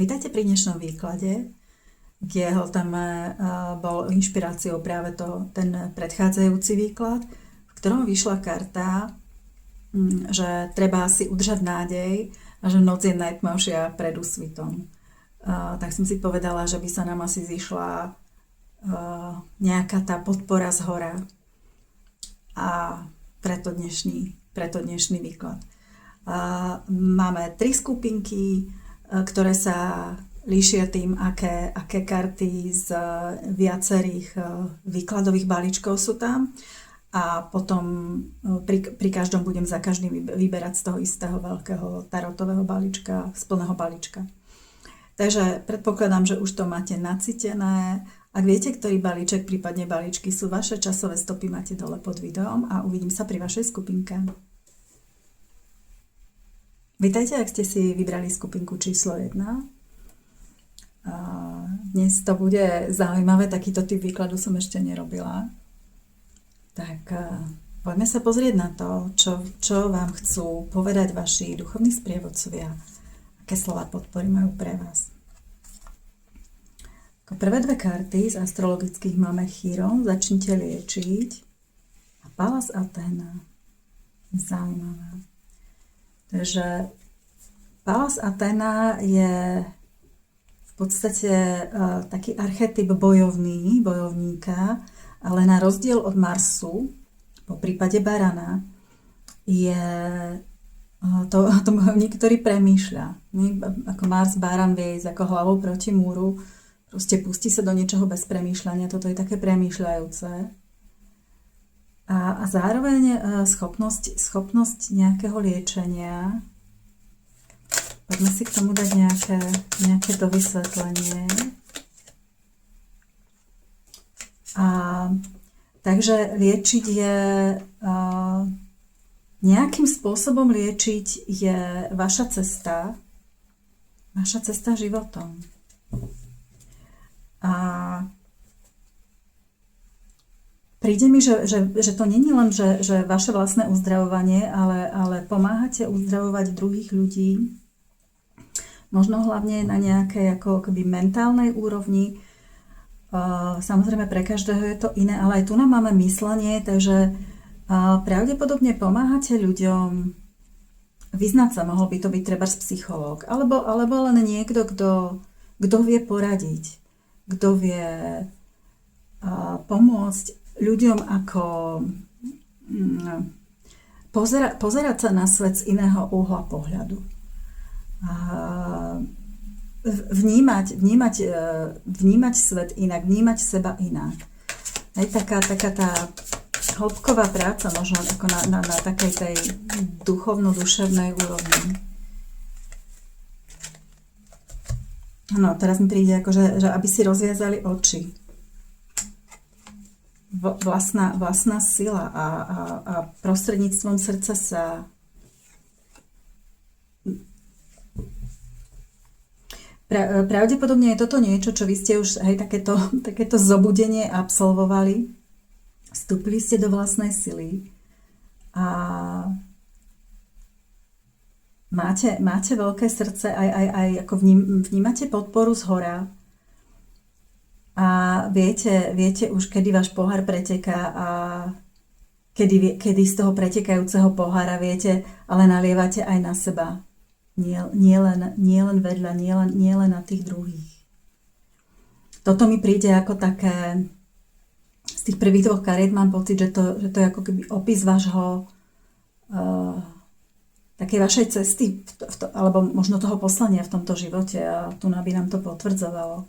Vítajte pri dnešnom výklade. K jeho téme bol inšpiráciou práve ten predchádzajúci výklad, v ktorom vyšla karta, že treba si udržať nádej a že noc je najtmavšia pred úsvitom. Tak som si povedala, že by sa nám asi zišla nejaká tá podpora zhora a preto dnešný výklad. Máme 3 skupinky, ktoré sa líšia tým, aké karty z viacerých výkladových balíčkov sú tam, a potom pri každom budem za každým vyberať z toho istého veľkého tarotového balíčka, z plného balíčka. Takže predpokladám, že už to máte nacítené. Ak viete, ktorý balíček, prípadne balíčky sú vaše, časové stopy máte dole pod videom a uvidím sa pri vašej skupinke. Vítajte, ak ste si vybrali skupinku číslo 1. Dnes to bude zaujímavé, takýto typ výkladu som ešte nerobila. Tak poďme sa pozrieť na to, čo vám chcú povedať vaši duchovní sprievodcovia, aké slova podpory majú pre vás. Ako prvé 2 karty z astrologických máme Chiron, začnite liečiť, a Pallas Athena. Zaujímavé. Takže Pallas Athena je v podstate taký archetyp bojovníka, ale na rozdiel od Marsu, po prípade barana, je to bojovník, ktorý premýšľa. Ako Mars, baran vie ísť ako hlavou proti múru, proste pustí sa do niečoho bez premýšľania, toto je také premýšľajúce. A zároveň schopnosť nejakého liečenia. Poďme si k tomu dať nejaké dovysvetlenie. Takže liečiť je, nejakým spôsobom liečiť je vaša cesta životom. A príde mi, že to nie je len, že vaše vlastné uzdravovanie, ale pomáhate uzdravovať druhých ľudí, možno hlavne na nejakej akoby mentálnej úrovni. Samozrejme pre každého je to iné, ale aj tu nám máme myslenie, takže pravdepodobne pomáhate ľuďom vyznať sa, mohol by to byť trebárs psychológ, alebo len niekto, kto vie poradiť, kto vie pomôcť ľuďom ako pozerať sa na svet z iného uhla pohľadu. Vnímať svet inak, vnímať seba inak. Aj taká tá hĺbková práca, možno ako na takej tej duchovno-duševnej úrovni. No, teraz mi príde, že aby si rozviazali oči. Vlastná sila a prostredníctvom srdca sa pravdepodobne je toto niečo, čo vy ste už takéto zobudenie absolvovali. Vstúpili ste do vlastnej sily a máte veľké srdce, aj ako vnímate podporu zhora a viete už, kedy váš pohár preteká a kedy z toho pretekajúceho pohára viete, ale nalievate aj na seba. Nie len vedľa, nie len na tých druhých. Toto mi príde ako také, z tých prvých 2 kariet mám pocit, že to je ako keby opis vášho, takej vašej cesty, alebo možno toho poslania v tomto živote, a tu by nám to potvrdzovalo.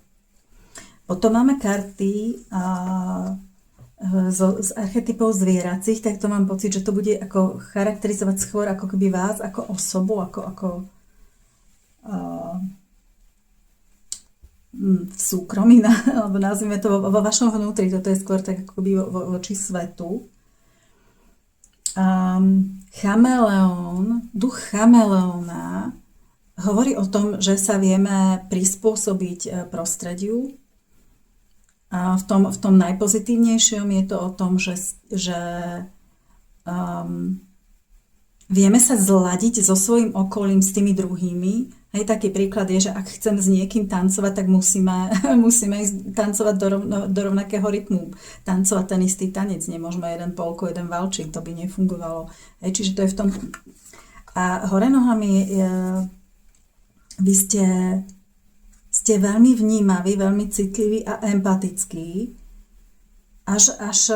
Potom máme karty z archetypov zvieracích, tak to mám pocit, že to bude ako charakterizovať skôr ako keby vás ako osobu, ako v súkromí, alebo nazvime to vo vašom vnútri, toto je skôr tak akoby voči svetu. Duch chameleóna hovorí o tom, že sa vieme prispôsobiť prostrediu. A v tom najpozitívnejšom je to o tom, že vieme sa zladiť so svojím okolím, s tými druhými, Hej, taký príklad je, že ak chcem s niekým tancovať, tak musíme ísť tancovať do rovnakého rytmu. Tancovať ten istý tanec. Nemôžeme jeden polku, jeden valčík, to by nefungovalo. Hej, čiže to je v tom. A hore nohami vy ste veľmi vnímaví, veľmi citliví a empatickí. Až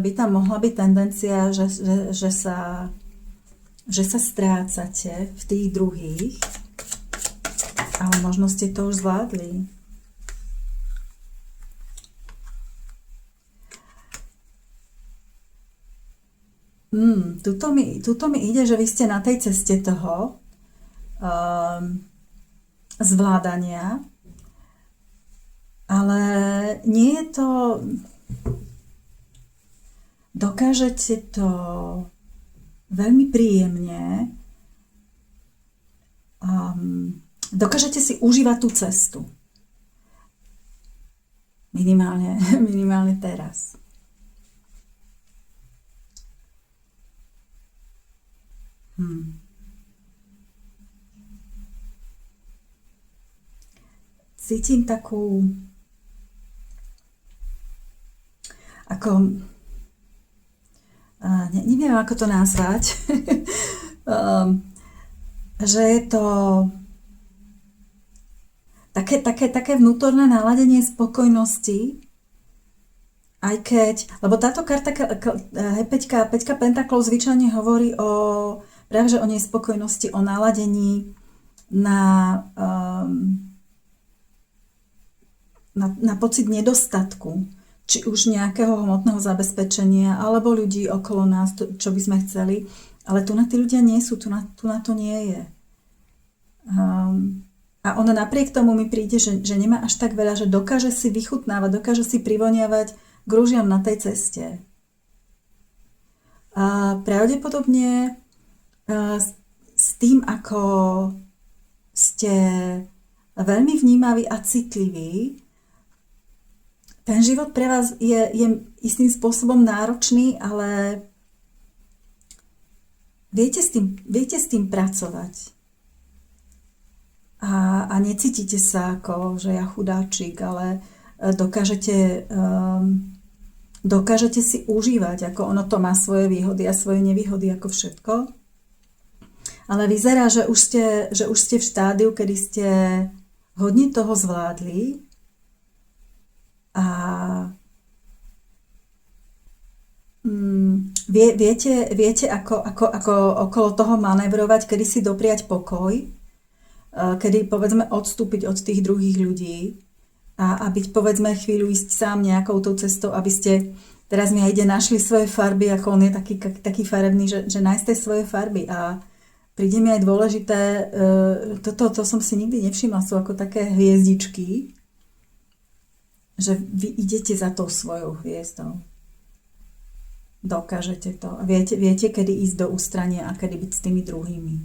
by tam mohla byť tendencia, že sa strácate v tých druhých, ale možno ste to už zvládli. Tuto mi ide, že vy ste na tej ceste toho zvládania, ale nie je to... Dokážete to veľmi príjemne, dokážete si užívať tú cestu. Minimálne teraz. Cítim takú neviem, ako to nazvať, že je to také vnútorné naladenie spokojnosti, aj keď, lebo táto karta, Peťka pentaklov zvyčajne hovorí práve že o nespokojnosti, o naladení na pocit nedostatku, či už nejakého hmotného zabezpečenia, alebo ľudí okolo nás, čo by sme chceli. Ale tu na tí ľudia nie sú, tu na to nie je. A on napriek tomu mi príde, že nemá až tak veľa, že dokáže si vychutnávať, dokáže si privoniavať k rúžiam na tej ceste. A pravdepodobne s tým, ako ste veľmi vnímaví a citliví, ten život pre vás je istým spôsobom náročný, ale viete s tým pracovať. A necítite sa ako, že ja chudáčik, ale dokážete si užívať, ako ono to má svoje výhody a svoje nevýhody, ako všetko. Ale vyzerá, že už ste v štádiu, kedy ste hodne toho zvládli, a viete ako okolo toho manévrovať, kedy si dopriať pokoj, kedy povedzme odstúpiť od tých druhých ľudí a byť povedzme chvíľu ísť sám nejakou tou cestou, aby ste, teraz mi aj ide, našli svoje farby, ako on je taký farebný, že nájsť tie svoje farby. A príde mi aj dôležité, to som si nikdy nevšimla, sú ako také hviezdičky, že vy idete za tou svojou hviezdou. Dokážete to. Viete, kedy ísť do ústrania a kedy byť s tými druhými.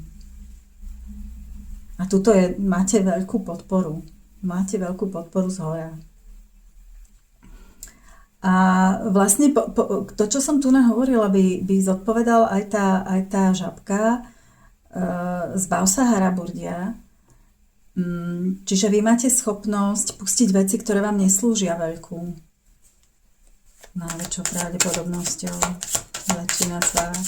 A tuto máte veľkú podporu. Máte veľkú podporu z hora. A vlastne to, čo som tu hovorila, by zodpovedal aj tá žabka z Bausa Haraburdia. Čiže vy máte schopnosť pustiť veci, ktoré vám neslúžia veľkú. Najväčšou pravdepodobnosťou. Väčšina z vás.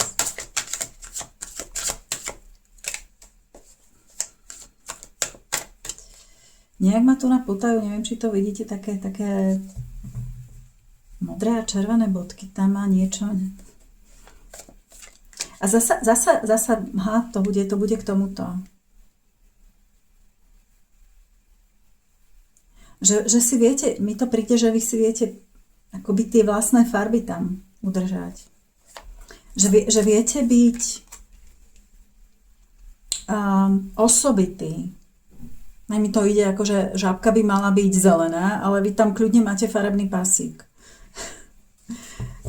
Nejak ma tu napútajú, neviem, či to vidíte, také modré a červené bodky. Tam má niečo. A zasa, to bude k tomuto. Že si viete, mi to príde, že vy si viete akoby tie vlastné farby tam udržať. Že viete byť osobitý. Aj mi to ide ako, že žabka by mala byť zelená, ale vy tam kľudne máte farebný pasík.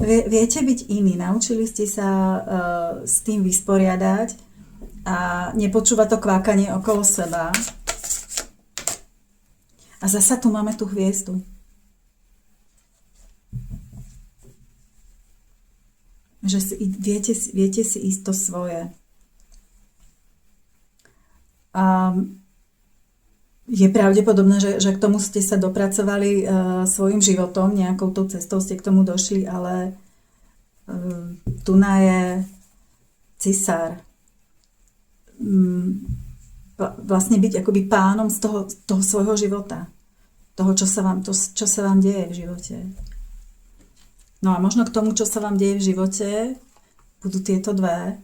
Viete byť iný, naučili ste sa s tým vysporiadať a nepočúvať to kvákanie okolo seba. A zasa tu máme tú hviezdu. Že viete si ísť to svoje. Je pravdepodobné, že k tomu ste sa dopracovali svojim životom, nejakou tou cestou ste k tomu došli, ale tu je cisár. Vlastne byť akoby pánom z toho svojho života. Toho, čo sa vám deje v živote. No a možno k tomu, čo sa vám deje v živote, budú tieto dve.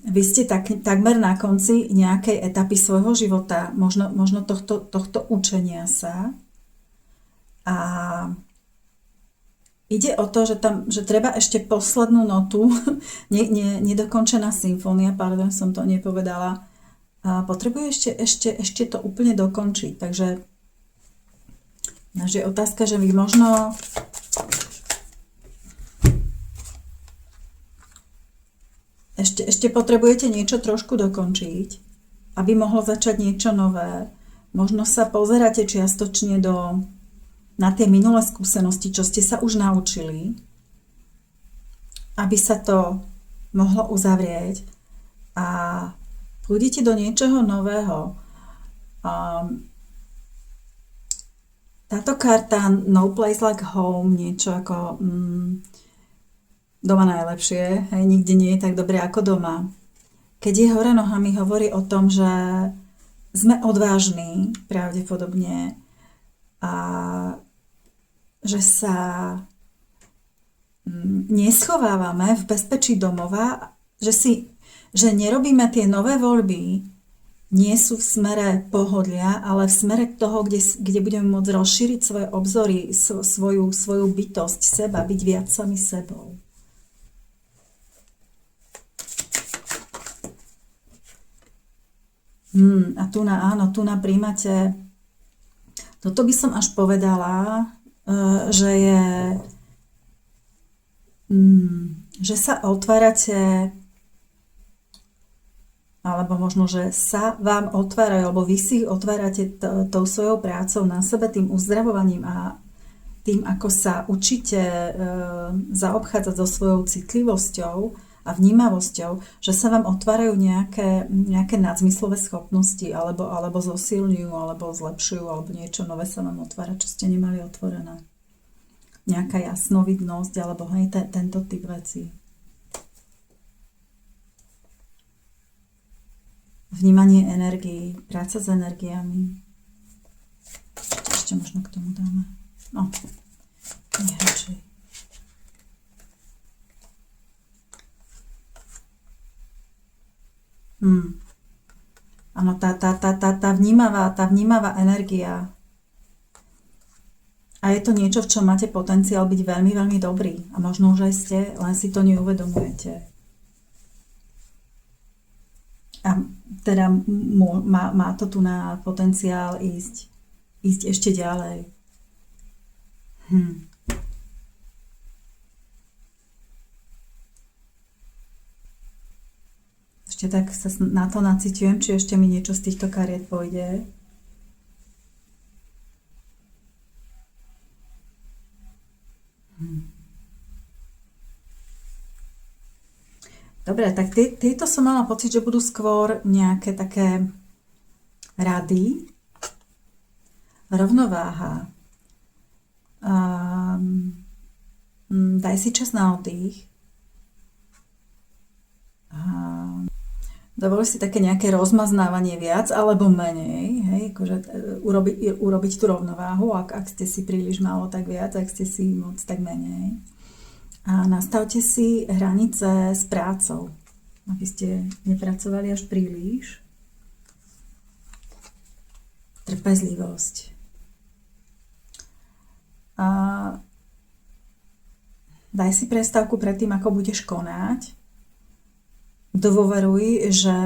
Vy ste takmer na konci nejakej etapy svojho života, možno tohto učenia sa. A ide o to, že treba ešte poslednú notu, nedokončená symfónia, pardon, som to nepovedala, a potrebuje ešte to úplne dokončiť. Takže je otázka, že vy možno ešte potrebujete niečo trošku dokončiť, aby mohlo začať niečo nové. Možno sa pozeráte čiastočne na tie minulé skúsenosti, čo ste sa už naučili, aby sa to mohlo uzavrieť a pôjdete do niečoho nového. Táto karta No Place Like Home, niečo ako doma najlepšie, hej, nikde nie je tak dobre ako doma. Keď je hore nohami, hovorí o tom, že sme odvážni, pravdepodobne, a že sa neschovávame v bezpečí domova, že nerobíme tie nové voľby, nie sú v smere pohodlia, ale v smere toho, kde budeme môcť rozšíriť svoje obzory, svoju bytosť, seba, byť viac sami sebou. A tu príjmate. Toto by som až povedala, že sa otvárate, alebo možno, že sa vám otvárajú, alebo vy si otvárate tou svojou prácou na sebe, tým uzdravovaním a tým, ako sa učíte zaobchádzať so svojou citlivosťou a vnímavosťou, že sa vám otvárajú nejaké nadzmyslové schopnosti, alebo zosilňujú, alebo zlepšujú, alebo niečo nové sa vám otvára, čo ste nemali otvorené. Nejaká jasnovidnosť, alebo tento typ vecí. Vnímanie energií, práca s energiami. Ešte možno k tomu dáme. No, nie radšej. Áno, tá vnímavá energia. A je to niečo, v čom máte potenciál byť veľmi, veľmi dobrý. A možno už aj ste, len si to neuvedomujete. A teda má to tu na potenciál ísť ešte ďalej. Ešte tak sa na to naciťujem, či ešte mi niečo z týchto kariet pôjde. Dobre, tak tieto som mala pocit, že budú skôr nejaké také rady. Rovnováha. Daj si čas na oddych. Dovol si také nejaké rozmaznávanie viac alebo menej, hej, akože urobiť tú rovnováhu, ak ste si príliš málo, tak viac, ak ste si moc, tak menej. A nastavte si hranice s prácou, aby ste nepracovali až príliš. Trpezlivosť. A daj si prestávku pred tým, ako budeš konať. Dôveruj, že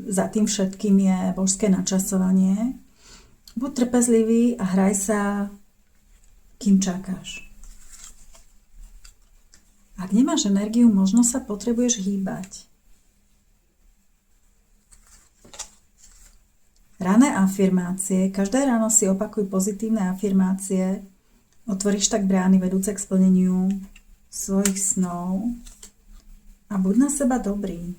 za tým všetkým je božské načasovanie. Buď trpezlivý a hraj sa, kým čakáš. Ak nemáš energiu, možno sa potrebuješ hýbať. Rané afirmácie. Každé ráno si opakuj pozitívne afirmácie. Otvoríš tak brány vedúce k splneniu svojich snov. A buď na seba dobrý.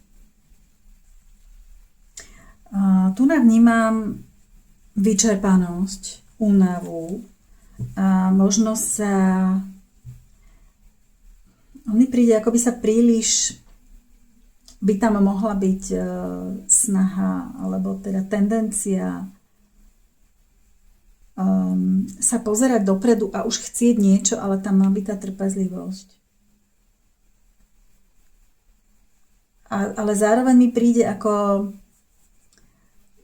tu vnímam vyčerpanosť, únavu a možno mi príde, ako by sa príliš by tam mohla byť snaha alebo teda tendencia sa pozerať dopredu a už chcieť niečo, ale tam má byť tá trpezlivosť. Ale zároveň mi príde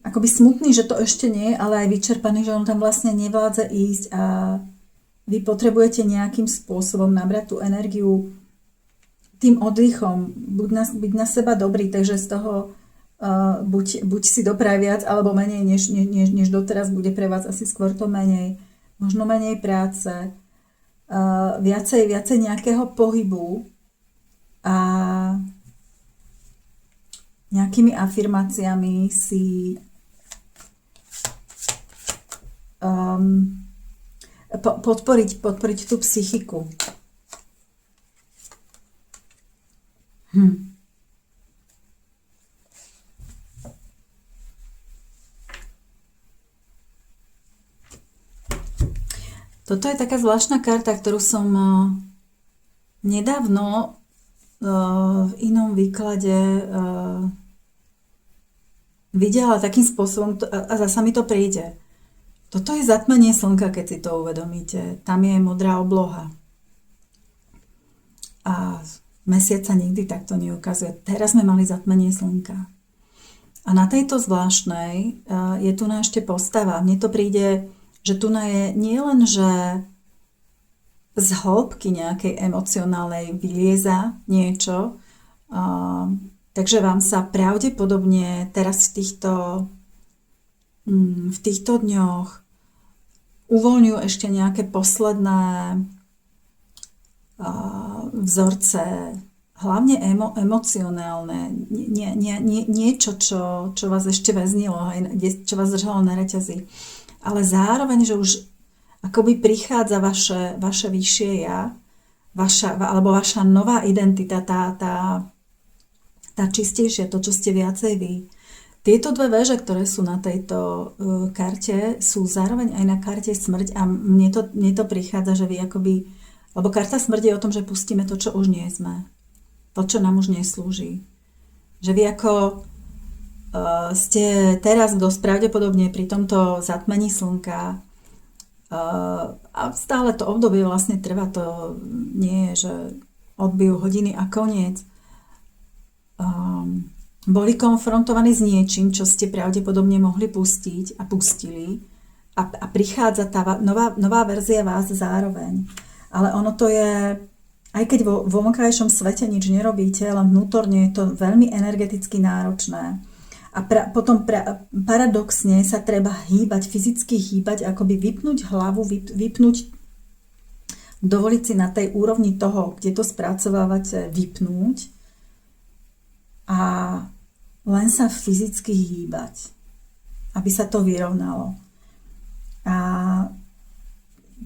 akoby smutný, že to ešte nie, ale aj vyčerpaný, že on tam vlastne nevládze ísť a vy potrebujete nejakým spôsobom nabrať tú energiu tým oddychom, byť na seba dobrý, takže z toho buď si dopraj viac, alebo menej, než doteraz, bude pre vás asi skôr to menej. Možno menej práce, viacej nejakého pohybu a nejakými afirmáciami si podporiť tú psychiku. Toto je taká zvláštna karta, ktorú som nedávno v inom výklade videla takým spôsobom a zasa mi to príde. Toto je zatmenie slnka, keď si to uvedomíte. Tam je modrá obloha. A mesiac sa nikdy takto neukazuje. Teraz sme mali zatmenie slnka. A na tejto zvláštnej je tu ešte postava. Mne to príde, že tu je nie len, že z hĺbky nejakej emocionálnej vylieza niečo, takže vám sa pravdepodobne teraz v týchto dňoch uvoľňujú ešte nejaké posledné vzorce, hlavne emocionálne, niečo, čo vás ešte väznilo, čo vás držalo na reťazi. Ale zároveň, že už akoby prichádza vaše vyššie ja, alebo vaša nová identita, tá čistejšia, to, čo ste viacej vy. Tieto dve väže, ktoré sú na tejto karte, sú zároveň aj na karte smrť a mne to prichádza, že vy akoby, lebo karta smrť je o tom, že pustíme to, čo už nie sme. To, čo nám už neslúži. Že vy ako ste teraz dosť pravdepodobne pri tomto zatmení slnka a stále to obdobie vlastne trvá, to nie je, že odbijú hodiny a koniec. Boli konfrontovaní s niečím, čo ste pravdepodobne mohli pustiť a pustili a prichádza tá nová verzia vás zároveň. Ale ono to je, aj keď vo vonkajšom svete nič nerobíte, len vnútorne je to veľmi energeticky náročné. A potom paradoxne sa treba hýbať, fyzicky hýbať, akoby vypnúť hlavu, dovoliť si na tej úrovni toho, kde to spracovávate, vypnúť a len sa fyzicky hýbať, aby sa to vyrovnalo. A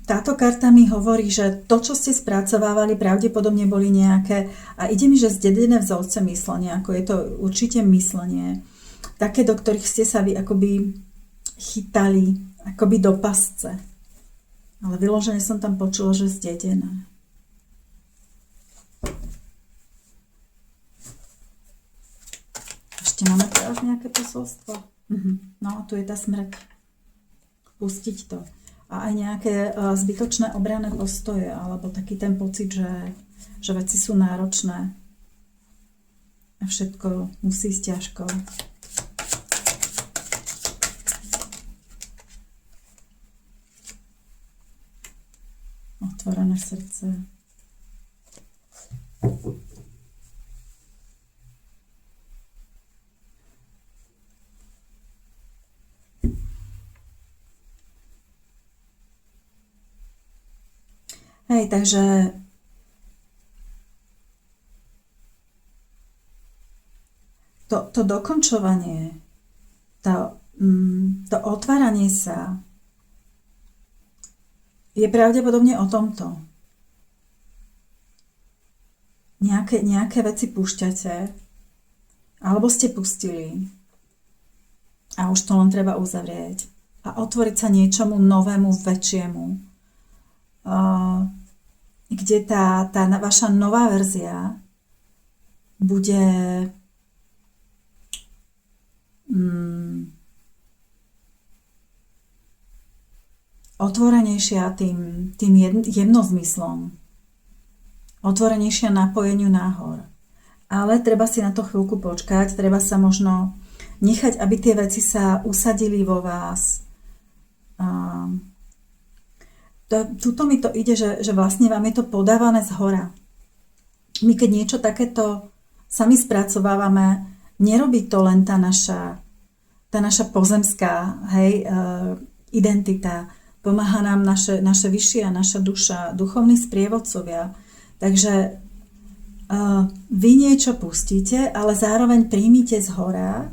táto karta mi hovorí, že to, čo ste spracovávali, pravdepodobne boli nejaké, a ide mi, že zdedené vzorce myslenia, ako je to určite myslenie, také, do ktorých ste sa vy akoby chytali, akoby do pasce. Ale vyložene som tam počula, že zdedené. Ešte máme teraz nejaké posolstvo? No, tu je tá smrť. Pustiť to. A aj nejaké zbytočné obranné postoje, alebo taký ten pocit, že veci sú náročné. A všetko musí ísť ťažko. Otvorené srdce. Hej, takže to dokončovanie, to otváranie sa je pravdepodobne o tomto. Nejaké veci púšťate, alebo ste pustili a už to len treba uzavrieť a otvoriť sa niečomu novému, väčšiemu, kde tá vaša nová verzia bude otvorenejšia tým jemnozmyslom, otvorenejšia napojeniu nahor. Ale treba si na to chvíľku počkať, treba sa možno nechať, aby tie veci sa usadili vo vás. Tuto mi to ide, že vlastne vám je to podávané zhora. My keď niečo takéto sami spracovávame, nerobí to len tá naša pozemská identita. Pomáha nám naše vyššie a naša duša, duchovní sprievodcovia. Takže vy niečo pustíte, ale zároveň príjmite zhora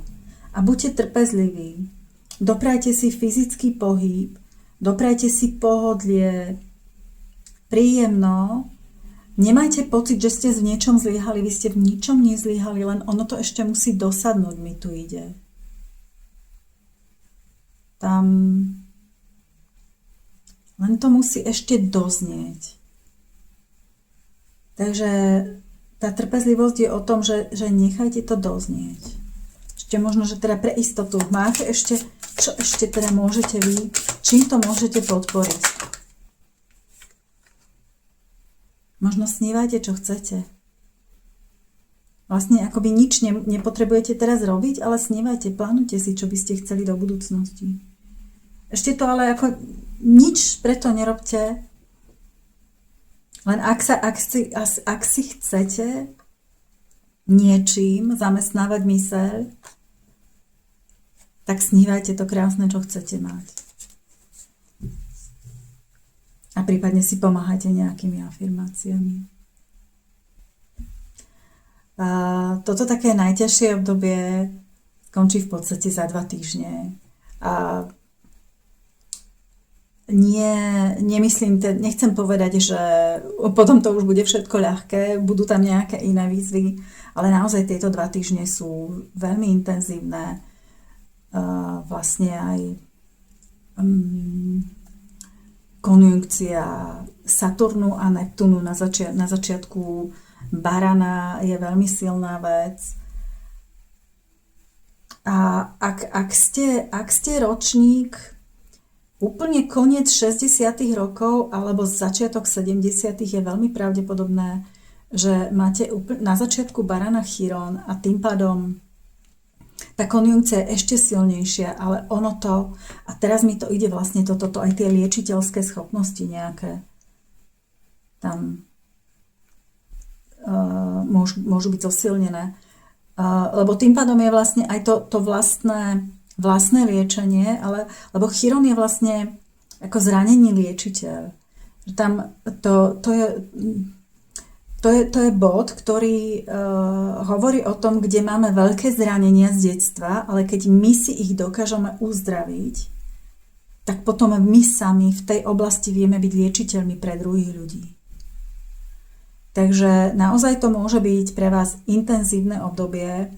a buďte trpezliví. Doprajte si fyzický pohyb, doprajte si pohodlie, príjemno. Nemajte pocit, že ste v niečom zlyhali, vy ste v ničom nezlyhali, len ono to ešte musí dosadnúť, mi tu ide. Len to musí ešte doznieť. Takže tá trpezlivosť je o tom, že nechajte to doznieť. Ešte možno, že teda pre istotu máte ešte, čo ešte teda môžete vy, čím to môžete podporiť. Možno snívajte, čo chcete. Vlastne akoby nič nepotrebujete teraz robiť, ale snívajte, plánujte si, čo by ste chceli do budúcnosti. Ešte to ale ako nič preto nerobte, len ak si chcete niečím zamestnávať myseľ, tak snívajte to krásne, čo chcete mať. A prípadne si pomáhajte nejakými afirmáciami. A toto také najťažšie obdobie končí v podstate za 2 týždne. A nechcem povedať, že potom to už bude všetko ľahké, budú tam nejaké iné výzvy, ale naozaj tieto 2 týždne sú veľmi intenzívne. Vlastne aj konjunkcia Saturnu a Neptúnu na začiatku Barana je veľmi silná vec. A ak ste ročník úplne koniec 60. rokov alebo začiatok 70. je veľmi pravdepodobné, že máte na začiatku Barana Chiron a tým pádom tá konjunkcia je ešte silnejšia, ale ono to, a teraz mi to ide vlastne toto, aj tie liečiteľské schopnosti nejaké tam môžu byť zosilnené. Lebo tým pádom je vlastne aj to vlastné liečenie, lebo Chiron je vlastne ako zranený liečiteľ. Tam to je bod, ktorý hovorí o tom, kde máme veľké zranenia z detstva, ale keď my si ich dokážeme uzdraviť, tak potom my sami v tej oblasti vieme byť liečiteľmi pre druhých ľudí. Takže naozaj to môže byť pre vás intenzívne obdobie.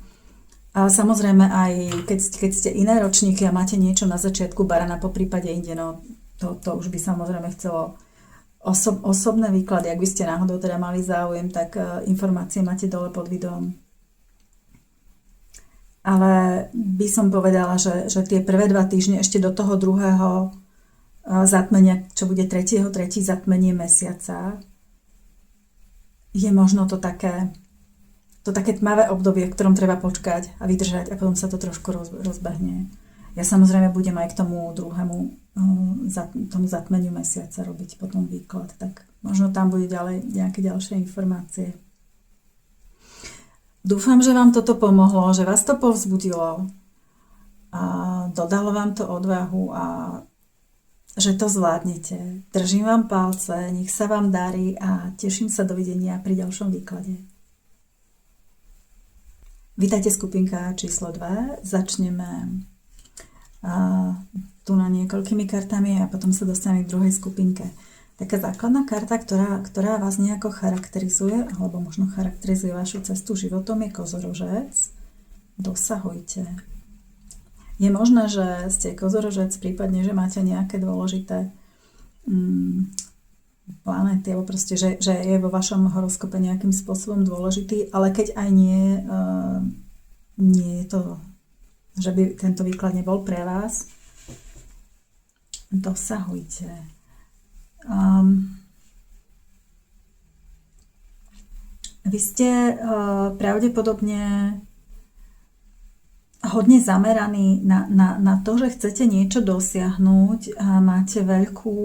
A samozrejme aj keď ste iné ročníky a máte niečo na začiatku Barana, po prípade inde, no to už by samozrejme chcelo osobné výklady. Ak by ste náhodou teda mali záujem, tak informácie máte dole pod videom. Ale by som povedala, že tie prvé 2 týždne ešte do toho druhého zatmenia, čo bude 3. zatmenie mesiaca, je možno to také tmavé obdobie, v ktorom treba počkať a vydržať a potom sa to trošku rozbehne. Ja samozrejme budem aj k tomu tomu zatmeniu mesiaca robiť potom výklad, tak možno tam bude ďalej nejaké ďalšie informácie. Dúfam, že vám toto pomohlo, že vás to povzbudilo a dodalo vám to odvahu a že to zvládnete. Držím vám palce, nech sa vám darí a teším sa dovidenia pri ďalšom výklade. Vítajte skupinka číslo 2. Začneme tu na niekoľkými kartami a potom sa dostaneme k druhej skupinke. Taká základná karta, ktorá vás nejako charakterizuje, alebo možno charakterizuje vašu cestu životom, je Kozorožec. Dosahujte. Je možné, že ste kozorožec, prípadne, že máte nejaké dôležité planéty, alebo proste, že je vo vašom horoskope nejakým spôsobom dôležitý, ale keď aj nie, nie je to, že by tento výklad nebol pre vás, dosahujte. Vy ste pravdepodobne hodne zameraní na to, že chcete niečo dosiahnuť a máte veľkú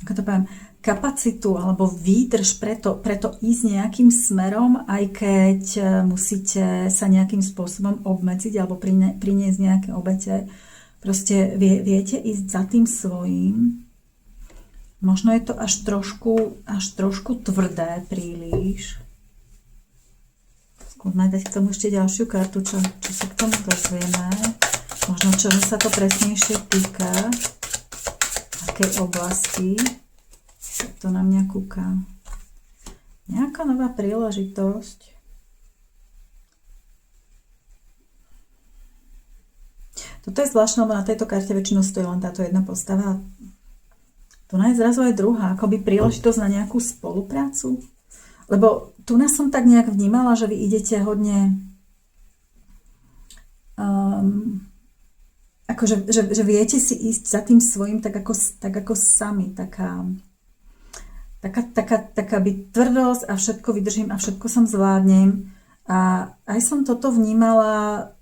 ako to poviem, kapacitu alebo výdrž preto ísť nejakým smerom, aj keď musíte sa nejakým spôsobom obmedziť alebo priniesť nejaké obete. Proste viete ísť za tým svojím. Možno je to až trošku tvrdé príliš. Skúsme dať k tomu ešte ďalšiu kartu, čo sa k tomu dozvieme. Možno čoho sa to presnejšie týka. Akej oblasti. To na mňa kúka. Nejaká nová príležitosť. Toto je zvláštne, lebo na tejto karte väčšinou stojí len táto jedna postava. Tu je zrazu aj druhá, akoby príležitosť na nejakú spoluprácu. Lebo tu nás som tak nejak vnímala, že vy idete hodne akože, že viete si ísť za tým svojím tak ako sami, taká by tvrdosť a všetko vydržím a všetko som zvládnem. A aj som toto vnímala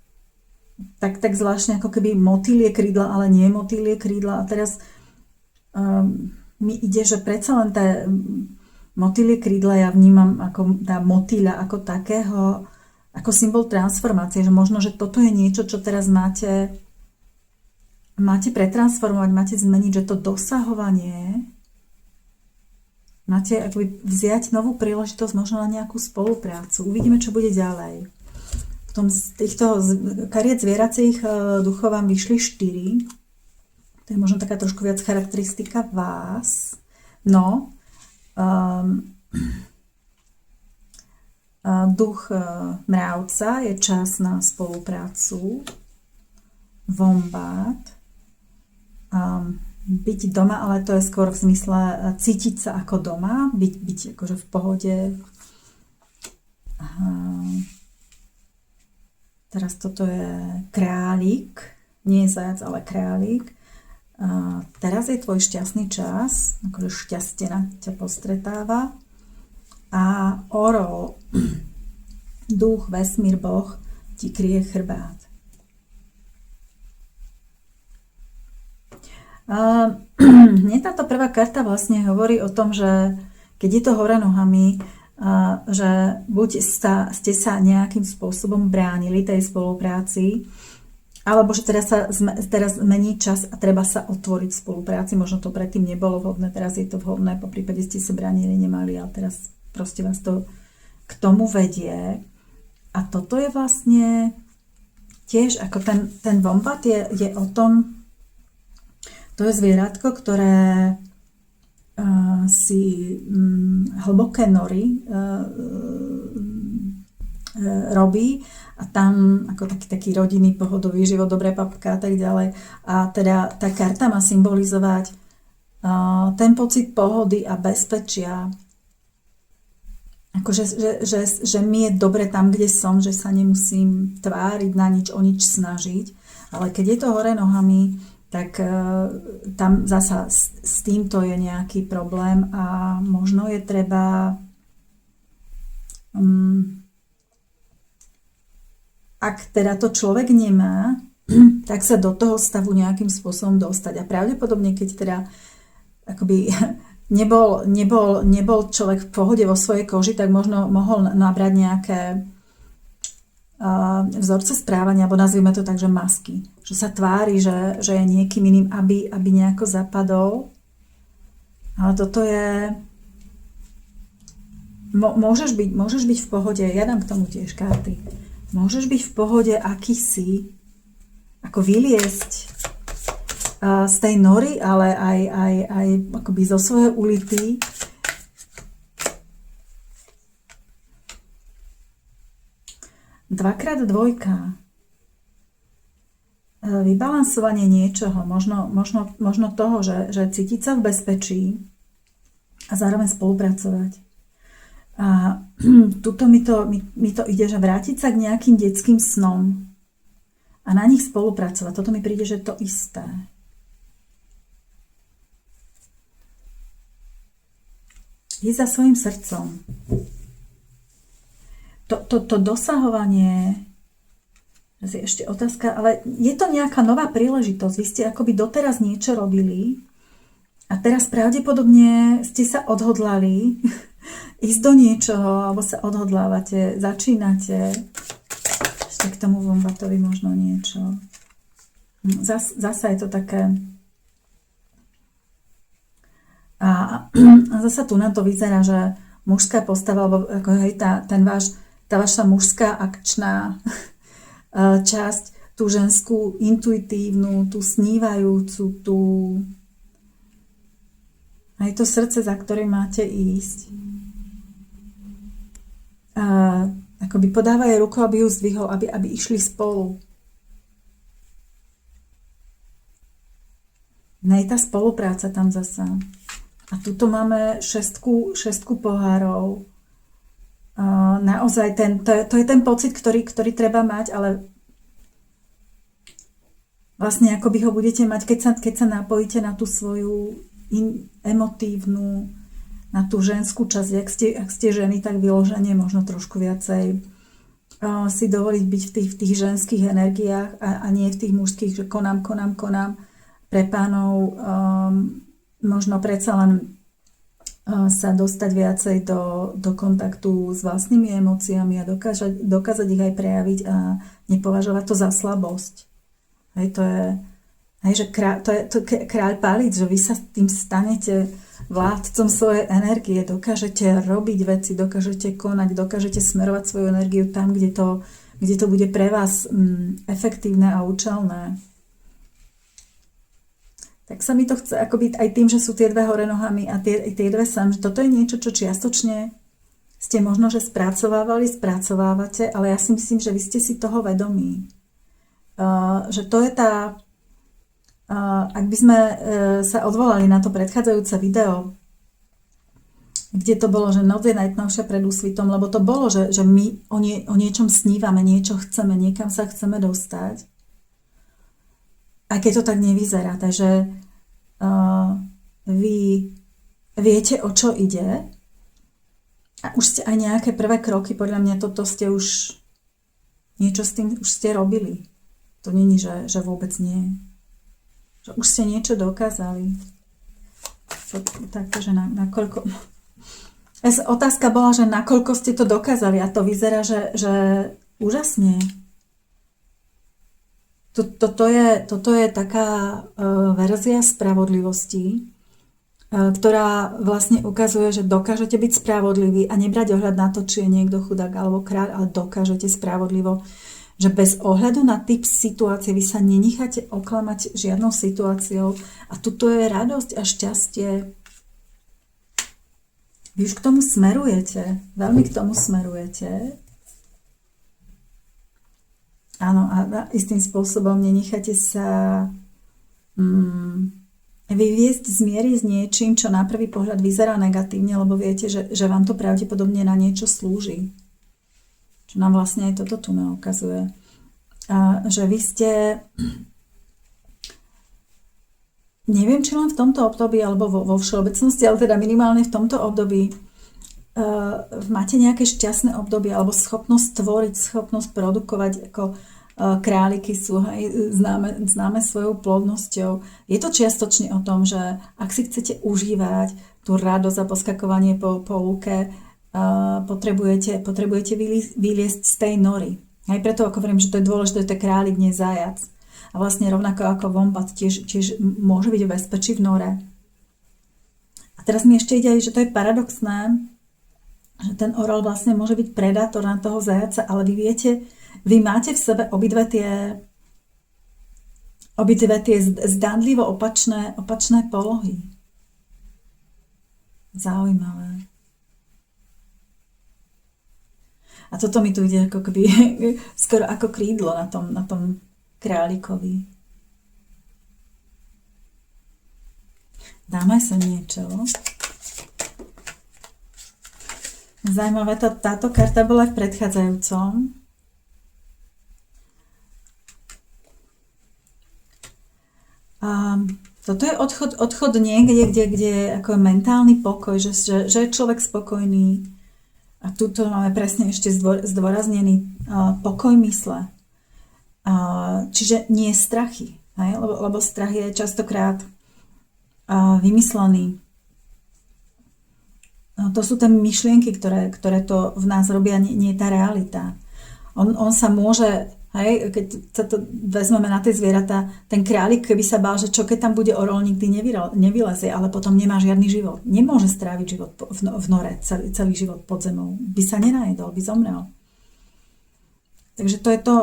tak zvláštne, ako keby motýlie krídla, ale nie motýlie krídla. A teraz mi ide, že predsa len tá motýlie krídla ja vnímam ako tá motýľa ako takého, ako symbol transformácie, že možno, že toto je niečo, čo teraz máte pretransformovať, máte zmeniť, že to dosahovanie máte akoby vziať novú príležitosť možno na nejakú spoluprácu. Uvidíme, čo bude ďalej. Potom z týchto kariet zvieracích duchov vám vyšli 4. To je možno taká trošku viac charakteristika vás. No, duch mravca je čas na spoluprácu. Vombat. Byť doma, ale to je skôr v zmysle cítiť sa ako doma, byť akože v pohode. Teraz toto je králik, nie je zajac, ale králik. Teraz je tvoj šťastný čas, akože šťastie na ťa postretáva. A orol, duch, vesmír, Boh ti kryje chrbát. Hneď táto prvá karta vlastne hovorí o tom, že keď je to hore nohami, že buď ste sa nejakým spôsobom bránili tej spolupráci, alebo že teraz mení čas a treba sa otvoriť v spolupráci. Možno to predtým nebolo vhodné, teraz je to vhodné, po prípade ste sa bránili, nemali, ale teraz proste vás to k tomu vedie. A toto je vlastne tiež, ako ten vombat je o tom, to je zvieratko, ktoré si hlboké nory robí a tam ako taký rodinný pohodový život, dobré papka a tak ďalej. A teda tá karta má symbolizovať ten pocit pohody a bezpečia. Akože, že mi je dobre tam, kde som, že sa nemusím tváriť na nič, o nič snažiť. Ale keď je to hore nohami, tak tam zasa s týmto je nejaký problém a možno je treba ak teda to človek nemá, tak sa do toho stavu nejakým spôsobom dostať. A pravdepodobne, keď teda akoby nebol človek v pohode vo svojej koži, tak možno mohol nabrať nejaké vzorce správania, alebo nazvime to tak, že masky. Že sa tvári, že je niekým iným, aby nejako zapadol. Ale toto je... Môžeš byť v pohode, ja dám k tomu tiež karty. Môžeš byť v pohode, aký si, ako vyliesť z tej nory, ale aj akoby zo svojej ulity. Dvakrát dvojka. Vybalansovanie niečoho, možno toho, že cítiť sa v bezpečí a zároveň spolupracovať. A tuto mi to ide, že vrátiť sa k nejakým detským snom a na nich spolupracovať. Toto mi príde, že je to isté. Ísť za svojím srdcom. To dosahovanie, ešte otázka, ale je to nejaká nová príležitosť. Vy ste akoby doteraz niečo robili a teraz pravdepodobne ste sa odhodlali ísť do niečoho, alebo sa odhodlávate, začínate. Ešte k tomu Vombatovi možno niečo. Zasa je to také. A zasa tu na to vyzerá, že mužská postava, alebo ako, hej, tá vaša mužská akčná časť, tú ženskú intuitívnu, tú snívajúcu, tú aj to srdce, za ktorým máte ísť. Akoby podávajú ruku, aby ju zdvihol, aby išli spolu. Nej tá spolupráca tam zasa. A tuto máme šestku pohárov. Naozaj to je ten pocit, ktorý treba mať, ale vlastne akoby ho budete mať, keď sa napojíte na tú svoju emotívnu, na tú ženskú časť. Ak ste ženy, tak vyloženie možno trošku viacej si dovoliť byť v tých ženských energiách a nie v tých mužských, že konám. Pre pánov možno predsa len sa dostať viacej do kontaktu s vlastnými emóciami a dokázať ich aj prejaviť a nepovažovať to za slabosť. Hej, to je, že kráľ palíc, že vy sa tým stanete vládcom svojej energie, dokážete robiť veci, dokážete konať, dokážete smerovať svoju energiu tam, kde to bude pre vás efektívne a účelné. Tak sa mi to chce akoby aj tým, že sú tie dve hore nohami a tie dve sam, že toto je niečo, čo čiastočne ste možno, že spracovávate, ale ja si myslím, že vy ste si toho vedomí. Že to je tá, ak by sme sa odvolali na to predchádzajúce video, kde to bolo, že noc je najtmavšia pred úsvitom, lebo to bolo, že my o niečom snívame, niečo chceme, niekam sa chceme dostať. Aj keď to tak nevyzerá, takže vy viete, o čo ide a už ste aj nejaké prvé kroky, podľa mňa toto ste už niečo s tým už ste robili. To není, že vôbec nie. Že už ste niečo dokázali. Takže nakoľko... Otázka bola, že nakoľko ste to dokázali a to vyzerá, že úžasne. Toto je taká verzia spravodlivosti, ktorá vlastne ukazuje, že dokážete byť spravodliví a nebrať ohľad na to, či je niekto chudák alebo kráľ, ale dokážete spravodlivo, že bez ohľadu na typ situácie vy sa nenecháte oklamať žiadnou situáciou a tuto je radosť a šťastie. Vy už k tomu smerujete, veľmi k tomu smerujete. Áno, a istým spôsobom nenecháte sa vyviesť z miery s niečím, čo na prvý pohľad vyzerá negatívne, lebo viete, že vám to pravdepodobne na niečo slúži. Čo nám vlastne aj toto tu ukazuje. A že vy ste, neviem, či len v tomto období, alebo vo všeobecnosti, ale teda minimálne v tomto období, máte nejaké šťastné obdobie alebo schopnosť tvoriť, schopnosť produkovať, ako králiky sú známe svojou plodnosťou. Je to čiastočne o tom, že ak si chcete užívať tú radosť a poskakovanie po lúke, potrebujete vyliesť z tej nory. Aj preto, ako hovorím, že to je dôležité, to je králik, nie zajac. A vlastne rovnako ako vombat tiež môže byť v bezpečí v nore. A teraz mi ešte ide, že to je paradoxné, že ten orel vlastne môže byť predátor na toho zajaca, ale vy viete, vy máte v sebe obidve tie zdánlivo opačné polohy. Zaujímavé. A A toto mi tu ide ako keby skoro ako krídlo na tom králikovi. Dáme sa niečo. Zajímavé, táto karta bola v predchádzajúcom. A toto je odchod niekde, kde ako mentálny pokoj, že je človek spokojný. A tuto máme presne ešte zdôraznený pokoj mysle. Čiže nie strachy. Lebo strach je častokrát vymyslený. To sú tie myšlienky, ktoré to v nás robia, nie tá realita. On sa môže, keď sa to vezmeme na tie zvieratá, ten králik, keby sa bál, že čo keď tam bude orol, nikdy nevylezie, ale potom nemá žiadny život. Nemôže stráviť život v nore, celý život pod zemou. By sa nenajedol, by zomrel. Takže to je to,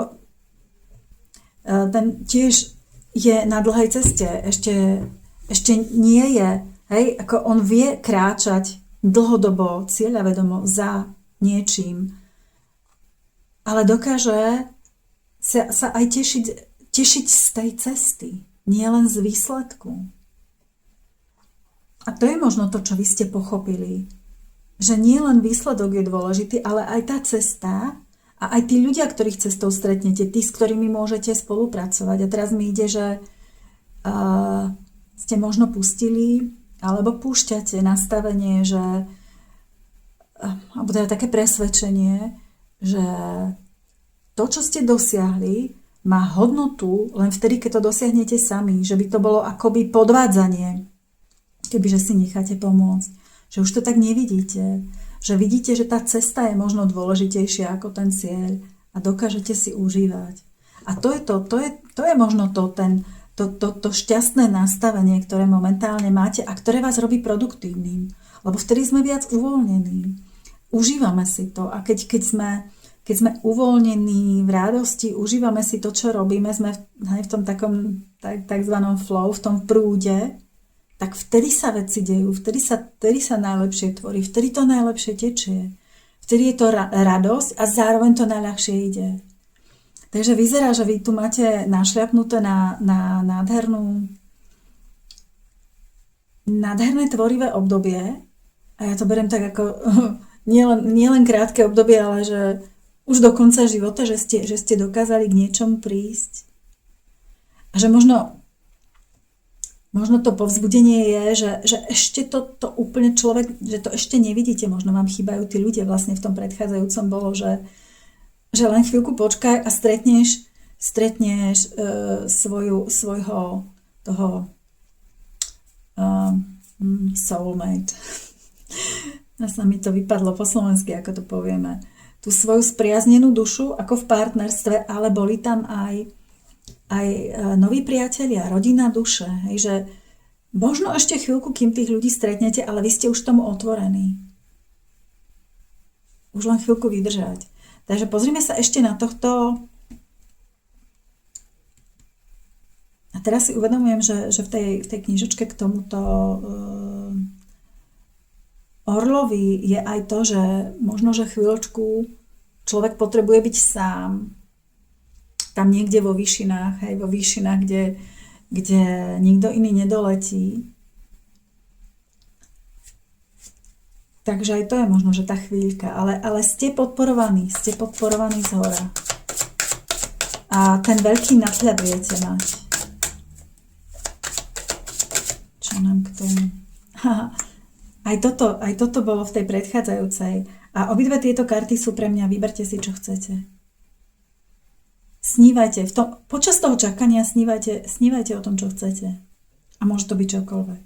ten tiež je na dlhej ceste, ešte nie je, ako on vie kráčať dlhodobo, cieľavedomo za niečím, ale dokáže sa aj tešiť z tej cesty, nie len z výsledku. A to je možno to, čo vy ste pochopili, že nie len výsledok je dôležitý, ale aj tá cesta a aj tí ľudia, ktorých cestou stretnete, tí, s ktorými môžete spolupracovať. A teraz mi ide, že ste možno pustili alebo púšťate nastavenie, že alebo teda také presvedčenie, že to, čo ste dosiahli, má hodnotu len vtedy, keď to dosiahnete sami. Že by to bolo akoby podvádzanie, kebyže si necháte pomôcť. Že už to tak nevidíte. Že vidíte, že tá cesta je možno dôležitejšia ako ten cieľ a dokážete si užívať. A to je možno to šťastné nastavenie, ktoré momentálne máte a ktoré vás robí produktívnym. Lebo vtedy sme viac uvoľnení. Užívame si to. A keď sme uvoľnení v radosti, užívame si to, čo robíme, sme v tom takom takzvanom flow, v tom prúde, tak vtedy sa veci dejú, vtedy sa najlepšie tvorí, vtedy to najlepšie tečie. Vtedy je to radosť a zároveň to najľahšie ide. Takže vyzerá, že vy tu máte našľapnuté na nádherné tvorivé obdobie a ja to beriem tak ako nielen krátke obdobie, ale že už do konca života, že ste dokázali k niečomu prísť. A že možno to povzbudenie je, že ešte to úplne človek, že to ešte nevidíte, možno vám chýbajú tí ľudia, vlastne v tom predchádzajúcom bolo, že len chvíľku počkaj a stretneš svojho toho soulmate. Sa mi to vypadlo po slovensky, ako to povieme. Tú svoju spriaznenú dušu, ako v partnerstve, ale boli tam aj noví priatelia, rodina duše. Hej, že možno ešte chvíľku, kým tých ľudí stretnete, ale vy ste už tomu otvorení. Už len chvíľku vydržať. Takže pozrime sa ešte na tohto. A teraz si uvedomujem, že v tej knižočke k tomuto orlovi je aj to, že možno, že chvíľočku človek potrebuje byť sám. Tam niekde vo výšinách, kde nikto iný nedoletí. Takže aj to je možno, že tá chvíľka. Ale ste podporovaní zhora. A ten veľký nadhľad viete mať. Čo nám k tomu? Aj toto bolo v tej predchádzajúcej. A obidve tieto karty sú pre mňa. Vyberte si, čo chcete. Snívajte. Počas toho čakania snívajte o tom, čo chcete. A môže to byť čokoľvek.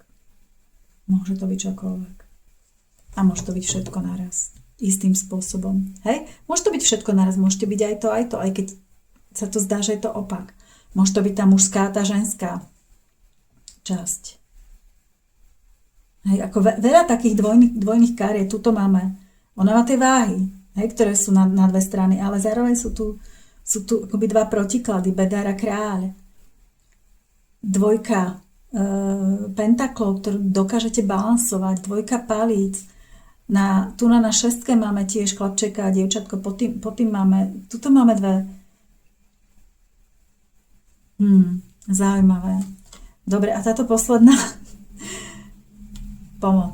A môže to byť všetko naraz. Istým spôsobom. Hej? Môže to byť všetko naraz. Môžete byť aj to, aj keď sa to zdá, že je to opak. Môže to byť tá mužská, tá ženská časť. Hej, ako veľa takých dvojných kariet, tuto máme. Ona má tie váhy, hej, ktoré sú na dve strany, ale zároveň sú tu akoby dva protiklady, bedár a kráľ. Dvojka pentaklov, ktorú dokážete balansovať, dvojka palíc, Tu na šestke máme tiež chlapčeka a dievčatko, pod tým máme, tuto máme dve. Zaujímavé. Dobre, a táto posledná? Pomoc.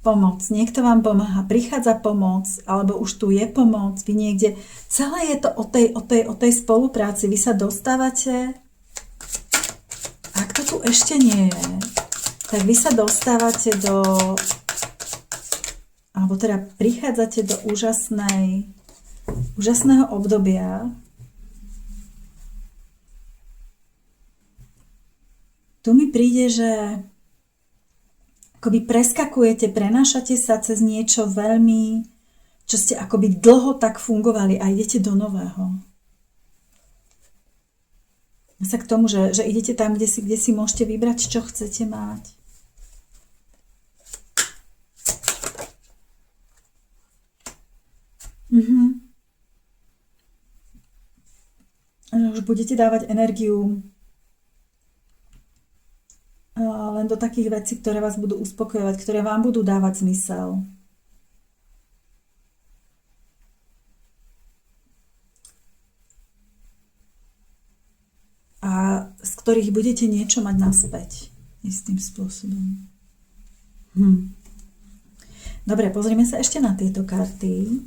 Pomoc. Niekto vám pomáha, prichádza pomoc, alebo už tu je pomoc, vy niekde. Celé je to o tej spolupráci. Vy sa dostávate, ak to tu ešte nie je, tak vy sa dostávate alebo teda prichádzate do úžasného obdobia. Tu mi príde, že akoby preskakujete, prenášate sa cez niečo veľmi, čo ste akoby dlho tak fungovali a idete do nového. Ja sa k tomu, že idete tam, kde si môžete vybrať, čo chcete mať. Už budete dávať energiu len do takých vecí, ktoré vás budú uspokojovať, ktoré vám budú dávať zmysel. A z ktorých budete niečo mať naspäť istým spôsobom. Dobre, pozrime sa ešte na tieto karty.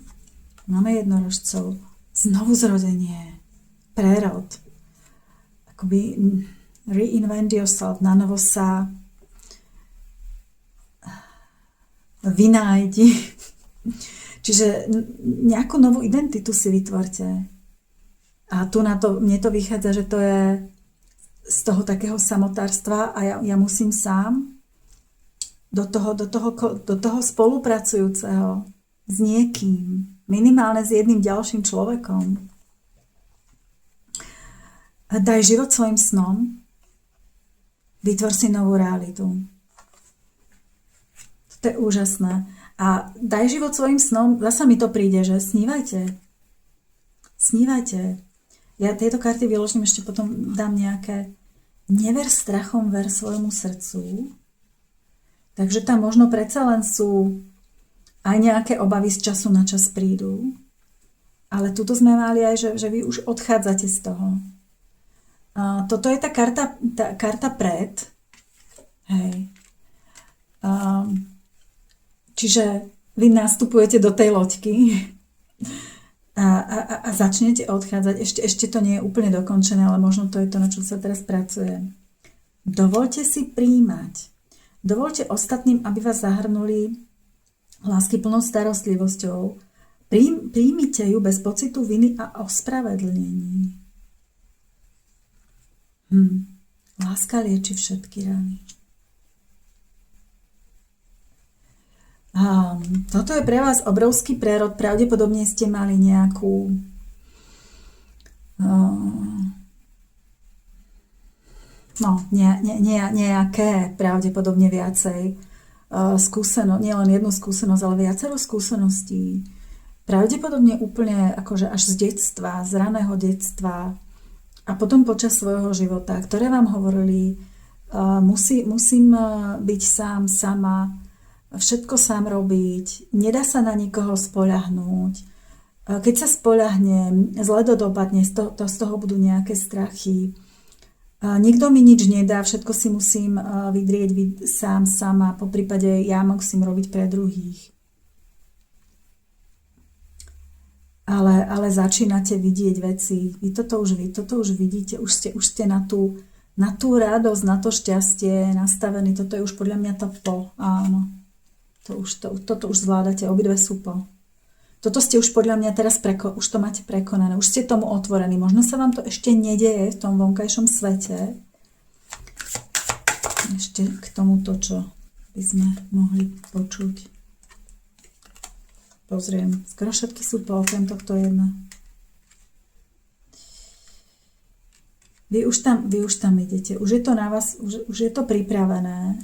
Máme jednorožcov. Znovuzrodenie. Prerod. Akoby reinvent yourself. Nanovo sa vynájdi. Čiže nejakú novú identitu si vytvorte. A tu mne to vychádza, že to je z toho takého samotárstva a ja musím sám do toho spolupracujúceho s niekým, minimálne s jedným ďalším človekom. Daj život svojim snom, vytvor si novú realitu. To je úžasné. A daj život svojim snom, zasa mi to príde, že snívajte. Snívajte. Ja tieto karty vyložím, ešte potom dám nejaké. Never strachom, ver svojmu srdcu. Takže tam možno predsa len sú aj nejaké obavy z času na čas prídu. Ale tuto sme mali aj, že vy už odchádzate z toho. Toto je tá karta pred. Hej. Čiže vy nastupujete do tej loďky a začnete odchádzať. Ešte to nie je úplne dokončené, ale možno to je to, na čo sa teraz pracuje. Dovoľte si prijímať. Dovoľte ostatným, aby vás zahrnuli láskyplnou starostlivosťou. Príjmite ju bez pocitu viny a ospravedlnení. Láska lieči všetky rany. Toto je pre vás obrovský prerod. Pravdepodobne ste mali nejakú nejaké pravdepodobne viacej skúsenosť, nie len jednu skúsenosť, ale viacero skúseností. Pravdepodobne úplne akože až z detstva, z raného detstva a potom počas svojho života, ktoré vám hovorili, musím byť sám, sama, všetko sám robiť, nedá sa na nikoho spoľahnúť. Keď sa spoľahnem, zle to dopadne, z toho budú nejaké strachy. Nikto mi nič nedá, všetko si musím vydrieť sám, sama, po prípade ja musím robiť pre druhých. Ale začínate vidieť veci. Vy toto už vidíte, už ste na tú radosť, na to šťastie nastavení. Toto je už podľa mňa to po. Áno. Toto už zvládate, obidve sú po. Toto ste už podľa mňa teraz už to máte prekonané, už ste tomu otvorení. Možno sa vám to ešte nedeje v tom vonkajšom svete. Ešte k tomuto, čo by sme mohli počuť. Pozriem, skoro všetky sú po, okrem tohto jedna. Vy už tam idete, už je to na vás, už je to pripravené.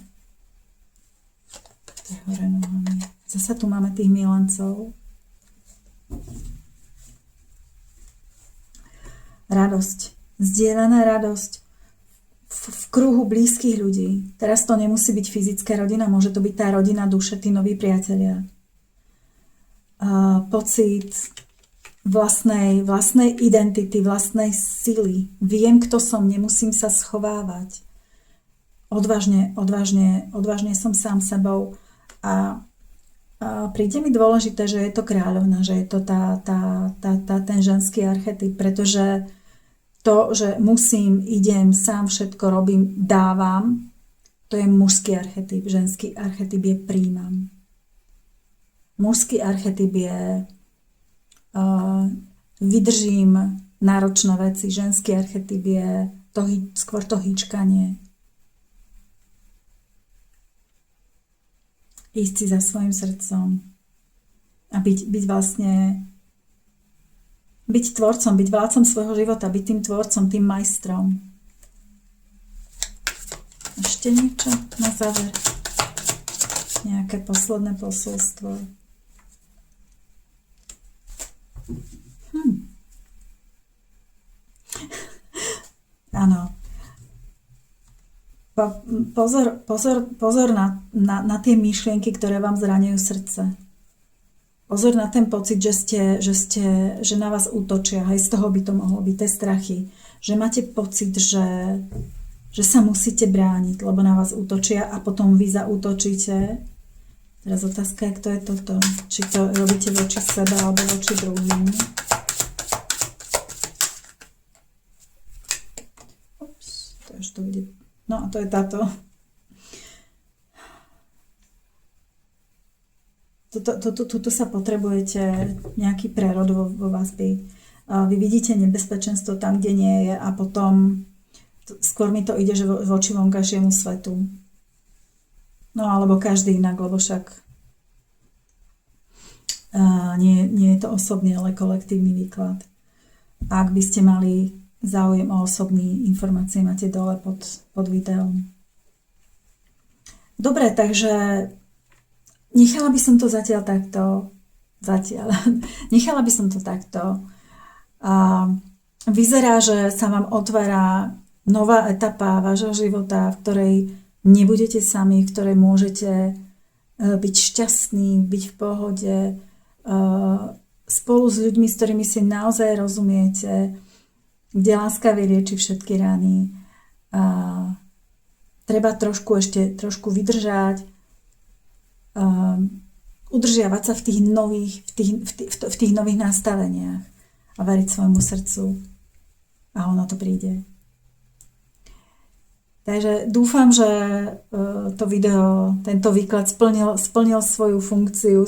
Hore nohami. Zasa tu máme tých milencov. Radosť. Zdieľaná radosť v kruhu blízkych ľudí. Teraz to nemusí byť fyzická rodina, môže to byť tá rodina duše, tí noví priatelia. pocit vlastnej identity, vlastnej sily. Viem, kto som, nemusím sa schovávať. Odvážne som sám sebou a príde mi dôležité, že je to kráľovna, že je to ten ženský archetyp, pretože to, že musím, idem, sám všetko robím, dávam, to je mužský archetyp. Ženský archetyp je príjmam. Mužský archetyp je vydržím náročné veci. Ženský archetyp je skôr to hýčkanie. Ísť si za svojim srdcom a byť vlastne byť tvorcom, byť vládcom svojho života, byť tým tvorcom, tým majstrom. Ešte niečo na záver? Nejaké posledné posolstvo? Áno. Pozor na tie myšlienky, ktoré vám zraňujú srdce. Pozor na ten pocit, že na vás útočia. Aj z toho by to mohlo byť, tie strachy. Že máte pocit, že sa musíte brániť, lebo na vás útočia a potom vy zaútočíte. Teraz otázka je, kto je toto. Či to robíte voči sebe alebo voči druhým. Ups, to už to bude. No a to je táto. Tuto sa potrebujete nejaký prerod vo vás byť. Vy vidíte nebezpečenstvo tam, kde nie je a potom skôr mi to ide, že voči vonkajšiemu svetu. No alebo každý inak, lebo však nie je to osobný, ale kolektívny výklad. Ak by ste mali záujem o osobný informácie, máte dole pod videom. Dobre, takže nechala by som to zatiaľ takto. Nechala by som to takto. Vyzerá, že sa vám otvára nová etapa vášho života, v ktorej nebudete sami, v ktorej môžete byť šťastní, byť v pohode, spolu s ľuďmi, s ktorými si naozaj rozumiete, kde láska vylieči všetky rany. Treba trošku vydržať, udržiavať sa v tých nových nastaveniach a veriť svojmu srdcu a ono to príde. Takže dúfam, že to video, tento výklad splnil svoju funkciu,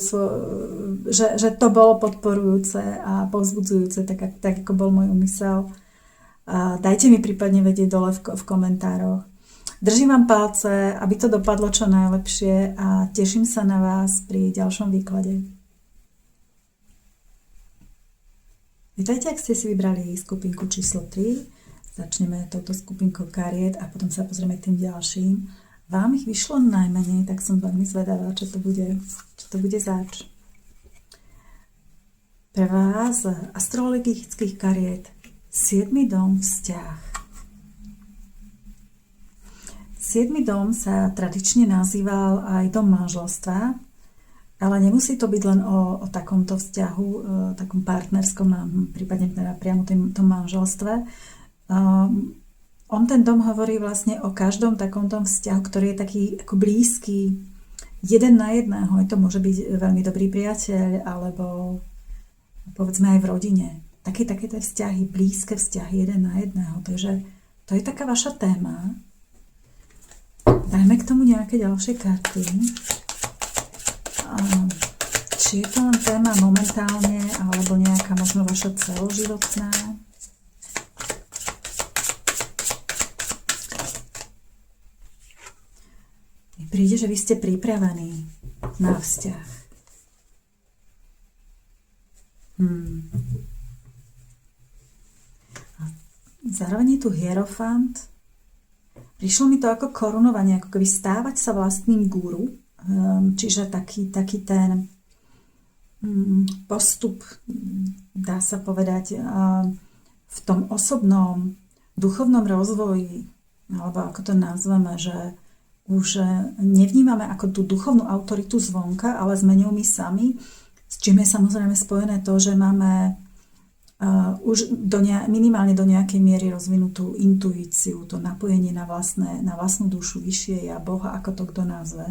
že to bolo podporujúce a povzbudzujúce, tak ako bol môj úmysel. Dajte mi prípadne vedieť dole v komentároch. Držím vám palce, aby to dopadlo čo najlepšie a teším sa na vás pri ďalšom výklade. Vítajte, ak ste si vybrali skupinku číslo 3. Začneme touto skupinkou kariet a potom sa pozrieme k tým ďalším. Vám ich vyšlo najmenej, tak som veľmi zvedavá, čo to bude zač. Pre vás z astrologických kariet 7. dom vzťah. 7. dom sa tradične nazýval aj dom manželstva, ale nemusí to byť len o takomto vzťahu, takom partnerskom, prípadne teda priamo tom manželstve. On ten dom hovorí vlastne o každom takomto vzťahu, ktorý je taký ako blízky, jeden na jedného. To môže byť veľmi dobrý priateľ, alebo povedzme aj v rodine. Takéto vzťahy, blízke vzťahy, jeden na jedného. Takže to je taká vaša téma. Dajme k tomu nejaké ďalšie karty. Či je to len téma momentálne, alebo nejaká možno vaša celoživotná. Príde, že vy ste pripravení na vzťah. A zároveň je tu hierofant. Prišlo mi to ako korunovanie, ako keby stávať sa vlastným guru, čiže taký ten postup, dá sa povedať, v tom osobnom, duchovnom rozvoji, alebo ako to nazveme, že už nevnímame ako tú duchovnú autoritu zvonka, ale sme ňou my sami s čím je samozrejme spojené to, že máme už minimálne do nejakej miery rozvinutú intuíciu, to napojenie na vlastnú dušu, vyššie ja, Boha, ako to kto nazve.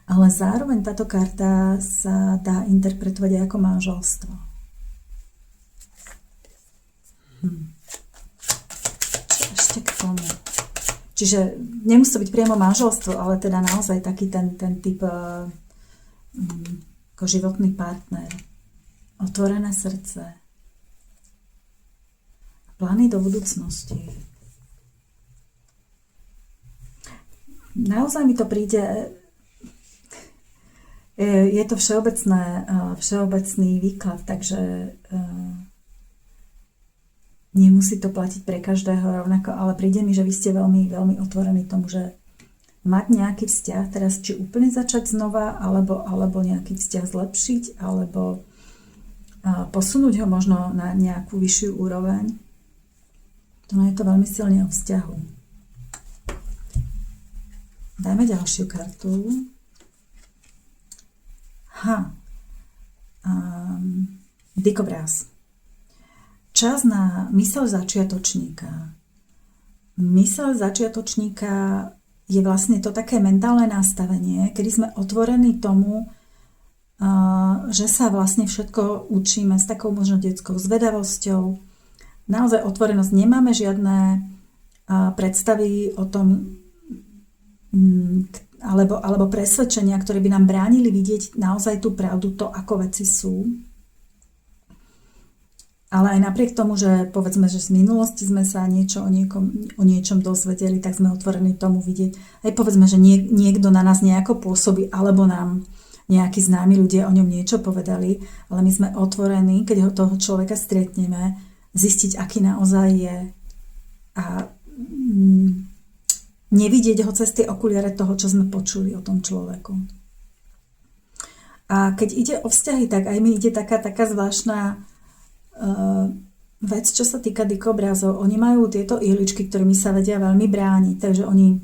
Ale zároveň táto karta sa dá interpretovať aj ako manželstvo. Čo ešte k tomu? Čiže nemusí to byť priamo manželstvo, ale teda naozaj taký ten typ ako životný partner. Otvorené srdce. Plány do budúcnosti. Naozaj mi to príde, je to všeobecný výklad, takže nemusí to platiť pre každého rovnako, ale príde mi, že vy ste veľmi, veľmi otvorení tomu, že mať nejaký vzťah, teraz či úplne začať znova, alebo nejaký vzťah zlepšiť, alebo posunúť ho možno na nejakú vyššiu úroveň. To je to veľmi silne o vzťahu. Dajme ďalšiu kartu. Dikobráz. Čas na myseľ začiatočníka. Myseľ začiatočníka je vlastne to také mentálne nastavenie, kedy sme otvorení tomu, že sa vlastne všetko učíme s takou možno detskou zvedavosťou. Naozaj otvorenosť. Nemáme žiadne predstavy o tom, alebo presvedčenia, ktoré by nám bránili vidieť naozaj tú pravdu, to, ako veci sú. Ale aj napriek tomu, že povedzme, že z minulosti sme sa o niečom dozvedeli, tak sme otvorení tomu vidieť. Aj povedzme, že niekto na nás nejako pôsobí, alebo nám nejakí známi ľudia o ňom niečo povedali, ale my sme otvorení, keď ho toho človeka stretneme, zistiť, aký naozaj je a nevidieť ho cez tie okuliare toho, čo sme počuli o tom človeku. A keď ide o vzťahy, tak aj mi ide taká zvláštna vec, čo sa týka dikobrázov. Oni majú tieto ihličky, ktorými sa vedia veľmi brániť, takže oni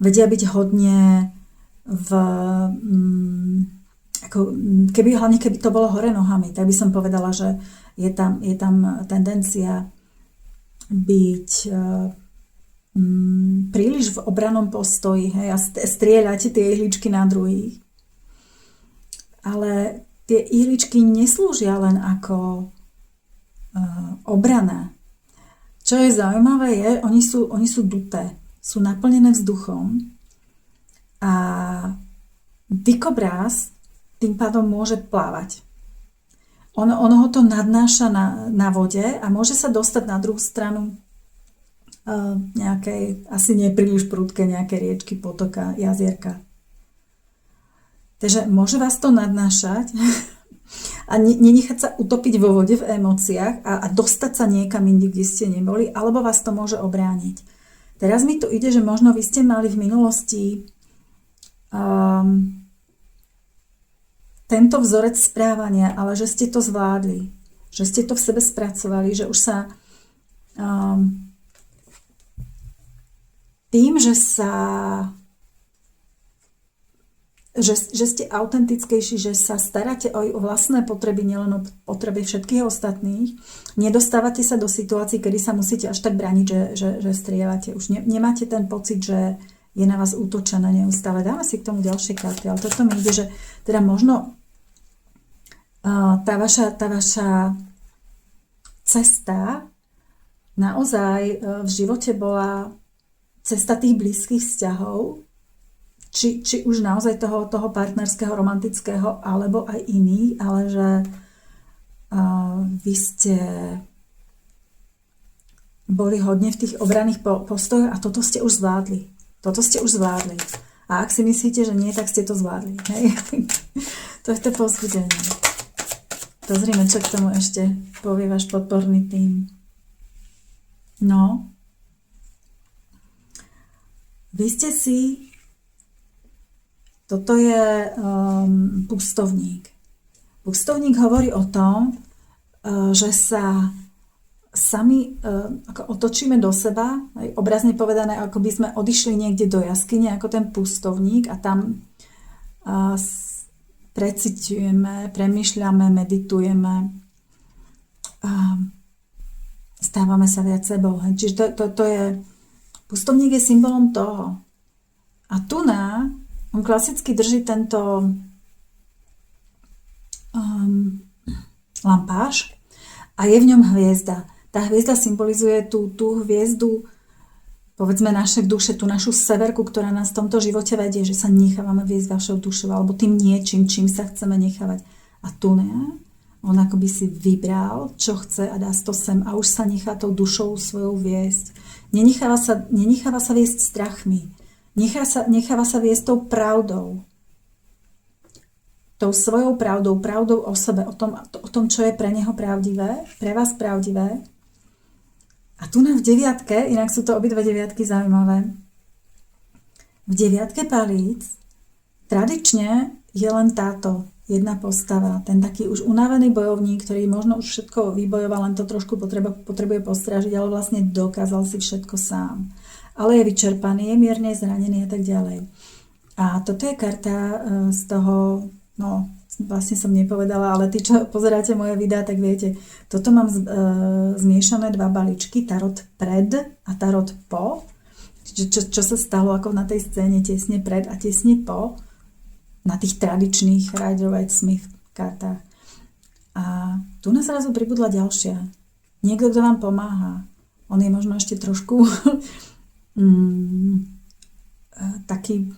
vedia byť hodne hlavne keby to bolo hore nohami, tak by som povedala, že je tam tendencia byť príliš v obranom postoji, hej, a strieľať tie ihličky na druhých. Ale tie ihličky neslúžia len ako obrana. Čo je zaujímavé je, oni sú duté, sú naplnené vzduchom a dikobráz tým pádom môže plávať. Ono ho to nadnáša na vode a môže sa dostať na druhú stranu nejakej, asi nie príliš prudké, nejaké riečky, potoka, jazierka. Takže môže vás to nadnášať a nenechať sa utopiť vo vode v emóciách a dostať sa niekam inde, kde ste neboli, alebo vás to môže obrániť. Teraz mi tu ide, že možno vy ste mali v minulosti tento vzorec správania, ale že ste to zvládli, že ste to v sebe spracovali, že už sa tým, že ste autentickejší, že sa staráte aj o vlastné potreby, nielen o potreby všetkých ostatných, nedostávate sa do situácií, kedy sa musíte až tak brániť, že strieľate. Už nemáte ten pocit, že je na vás útočené neustále. Dáme si k tomu ďalšie karty, ale toto mi ide, že teda možno tá vaša cesta naozaj v živote bola cesta tých blízkych vzťahov, či už naozaj toho partnerského, romantického, alebo aj iných, ale že vy ste boli hodne v tých obranných postojoch a toto ste už zvládli. A ak si myslíte, že nie, tak ste to zvládli. Hej? To je to povzbudenie. Pozrime, čo k tomu ešte povie váš podporný tím. No. Vy ste si... Toto je pustovník. Pustovník hovorí o tom, že sa sami ako otočíme do seba, obrazne povedané, ako by sme odišli niekde do jaskyne, ako ten pustovník a tam preciťujeme, premýšľame, meditujeme a stávame sa viac sebou. Čiže to je, pustovník je symbolom toho. A tu on klasicky drží tento lampáš a je v ňom hviezda. Tá hviezda symbolizuje tú hviezdu, povedzme naše duše, tú našu severku, ktorá nás v tomto živote vedie, že sa nechávame viesť vašou dušou alebo tým niečím, čím sa chceme nechávať. A tu on akoby si vybral, čo chce a dá to sem a už sa nechá tou dušou svojou viesť. Nenecháva sa viesť strachmi. Necháva sa viesť tou pravdou. Tou svojou pravdou o sebe, o tom, čo je pre neho pravdivé, pre vás pravdivé. A tu v 9, inak sú to obidve 9 zaujímavé. V 9 palíc tradične je len táto jedna postava, ten taký už unavený bojovník, ktorý možno už všetko vybojoval, len to trošku potrebuje postrážiť, ale vlastne dokázal si všetko sám. Ale je vyčerpaný, je mierne zranený a tak ďalej. A toto je karta z toho, vlastne som nepovedala, ale tí, čo pozeráte moje videá, tak viete, toto mám zmiešané 2 balíčky, tarot pred a tarot po. Čo sa stalo ako na tej scéne tesne pred a tesne po, na tých tradičných Rider-Waite-Smith kartách. A tu nás zrazu pribudla ďalšia. Niekto, kto vám pomáha. On je možno ešte trošku taký.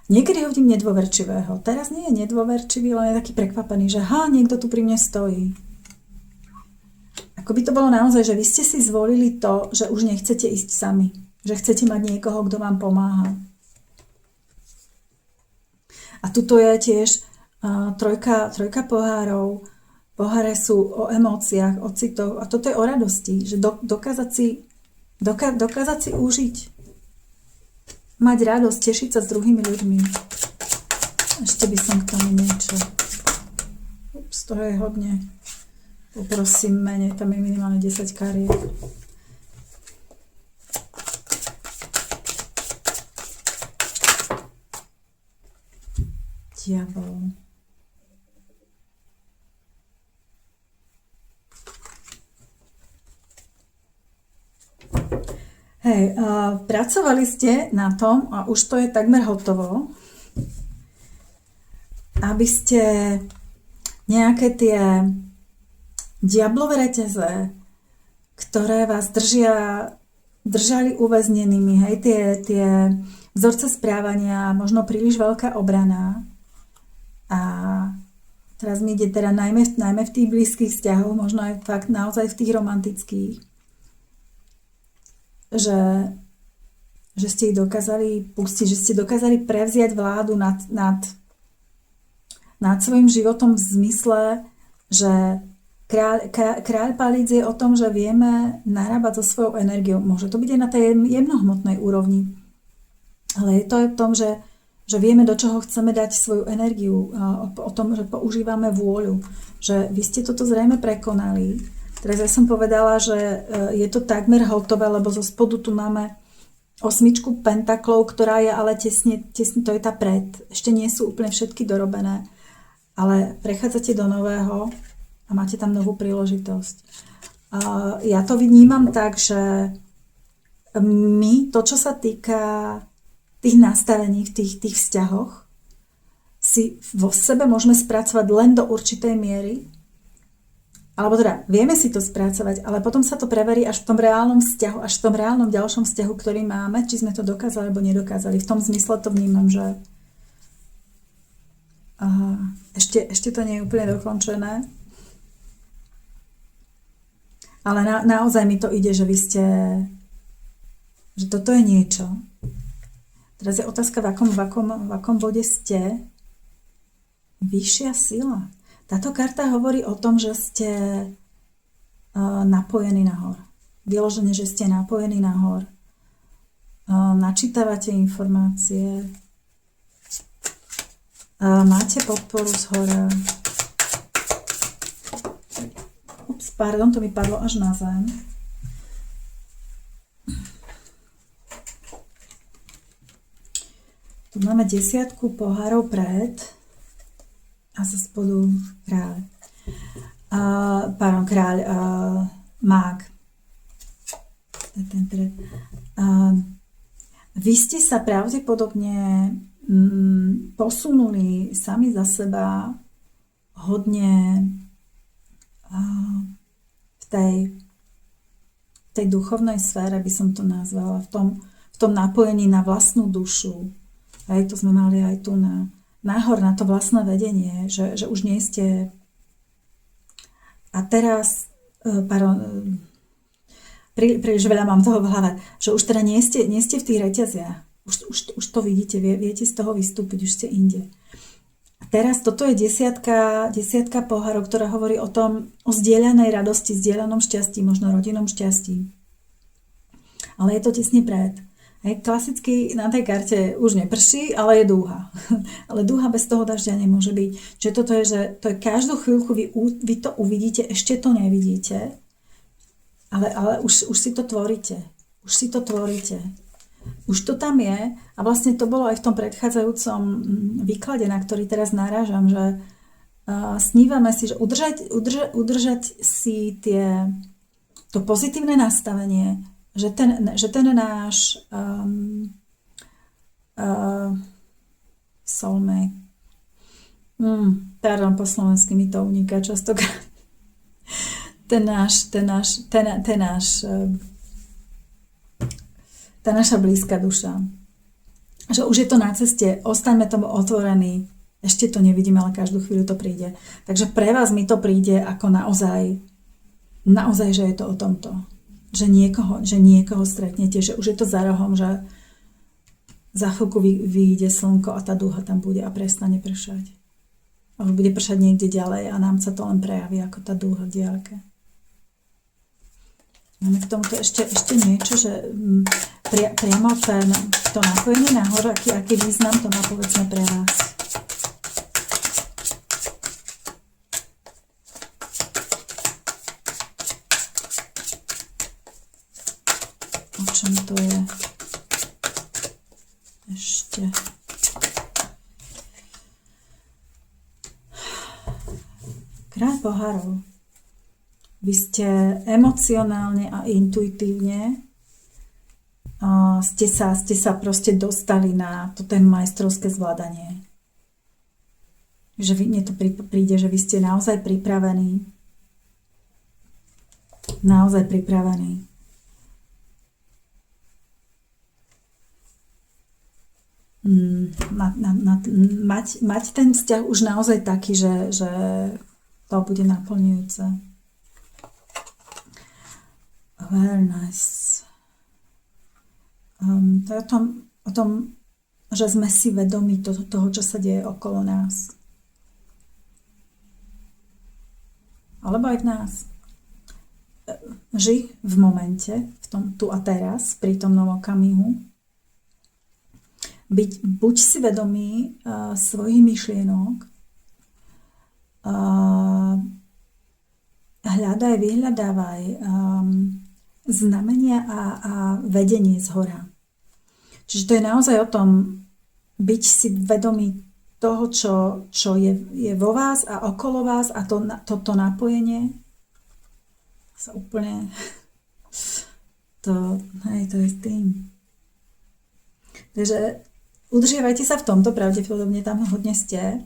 Niekedy ho vidím nedôverčivého. Teraz nie je nedôverčivý, len je taký prekvapený, že niekto tu pri mne stojí. Ako by to bolo naozaj, že vy ste si zvolili to, že už nechcete ísť sami. Že chcete mať niekoho, kto vám pomáha. A tuto je tiež trojka pohárov. Poháre sú o emóciách, o citoch. A toto je o radosti. Že dokázať si užiť. Mať radosť, tešiť sa s druhými ľuďmi. Ešte by som k tomu niečo. To je hodne. Poprosím menej, tam je minimálne 10 kariet. Diabol. Hej, pracovali ste na tom a už to je takmer hotovo, aby ste nejaké tie diablové reťaze, ktoré vás držali uväznenými, hej, tie vzorce správania, možno príliš veľká obrana. A teraz mi ide teda najmä v tých blízkych vzťahoch, možno aj fakt naozaj v tých romantických, že ste ich dokázali pustiť, že ste dokázali prevziať vládu nad svojim životom v zmysle, že kráľ palíc je o tom, že vieme narábať so svojou energiou. Môže to byť aj na tej jemnohmotnej úrovni, ale je to aj v tom, že vieme, do čoho chceme dať svoju energiu, o tom, že používame vôľu, že vy ste toto zrejme prekonali. Teraz ja som povedala, že je to takmer hotové, lebo zo spodu tu máme 8 pentaklov, ktorá je ale tesne, to je tá pred. Ešte nie sú úplne všetky dorobené, ale prechádzate do nového a máte tam novú príležitosť. Ja to vnímam tak, že my, to čo sa týka tých nastavení v tých vzťahoch, si vo sebe môžeme spracovať len do určitej miery, alebo teda vieme si to spracovať, ale potom sa to preverí až v tom reálnom vzťahu, až v tom reálnom ďalšom vzťahu, ktorý máme, či sme to dokázali alebo nedokázali. V tom zmysle to vnímam, že ešte to nie je úplne dokončené. Ale naozaj mi to ide, že vy ste, že toto je niečo. Teraz je otázka, v akom bode ste. Vyššia sila. Táto karta hovorí o tom, že ste napojení nahor. Vyložene, že ste napojení nahor. Načítavate informácie. Máte podporu zhora. Pardon, to mi padlo až na zem. Tu máme 10 pohárov pred. a zo spodu kráľ. Kráľ, mák. Vy ste sa pravdepodobne posunuli sami za seba hodne v tej duchovnej sfére, by som to nazvala, v tom napojení na vlastnú dušu. Aj to sme mali aj tu nahor na to vlastné vedenie, že už nie ste. A teraz, príliš veľa mám toho v hlave, že už teda nie ste v tých reťaziach. Už to vidíte, viete z toho vystúpiť, už ste inde. A teraz toto je desiatka pohárov, ktorá hovorí o zdieľanej radosti, zdieľanom šťastí, možno rodinnom šťastí. Ale je to tesne pred. Hej, klasicky na tej karte už neprší, ale je dúha. Ale dúha bez toho dažďa nemôže byť. Čiže toto je, že to je každú chvíľku, vy to uvidíte, ešte to nevidíte, ale už si to tvoríte. Už si to tvoríte. Už to tam je a vlastne to bolo aj v tom predchádzajúcom výklade, na ktorý teraz narážam, že snívame si, že udržať si to pozitívne nastavenie, že ten náš soulmate, pardon, po slovensky mi to uniká častokrát, tá naša blízka duša. Že už je to na ceste, ostaňme tomu otvorení, ešte to nevidíme, ale každú chvíľu to príde. Takže pre vás mi to príde ako naozaj, že je to o tomto. Že niekoho stretnete, že už je to za rohom, že za chvíľku vyjde slnko a tá dúha tam bude a prestane pršať. A už bude pršať niekde ďalej a nám sa to len prejaví ako tá dúha v diaľke. Máme k tomuto ešte niečo, že priamo to napojenie nahor, aký význam to má, povedzme, pre vás. O čom to je? Ešte. Kráľ pohárov. Vy ste emocionálne a intuitívne ste sa proste dostali na to ten majstrovské zvládanie. Že mne to príde, že vy ste naozaj pripravení. Naozaj pripravení. Mať ten vzťah už naozaj taký, že to bude naplňujúce. Very nice. To je o tom, že sme si vedomí toho, čo sa deje okolo nás. Alebo aj v nás. Ži v momente, v tom tu a teraz, v prítomnom okamihu. Buď si vedomí svojich myšlienok, vyhľadávaj znamenia a vedenie zhora. Čiže to je naozaj o tom byť si vedomý toho, čo je vo vás a okolo vás a to napojenie sa úplne to je s tým. Takže udržiavajte sa v tomto, pravdepodobne tam hodne ste.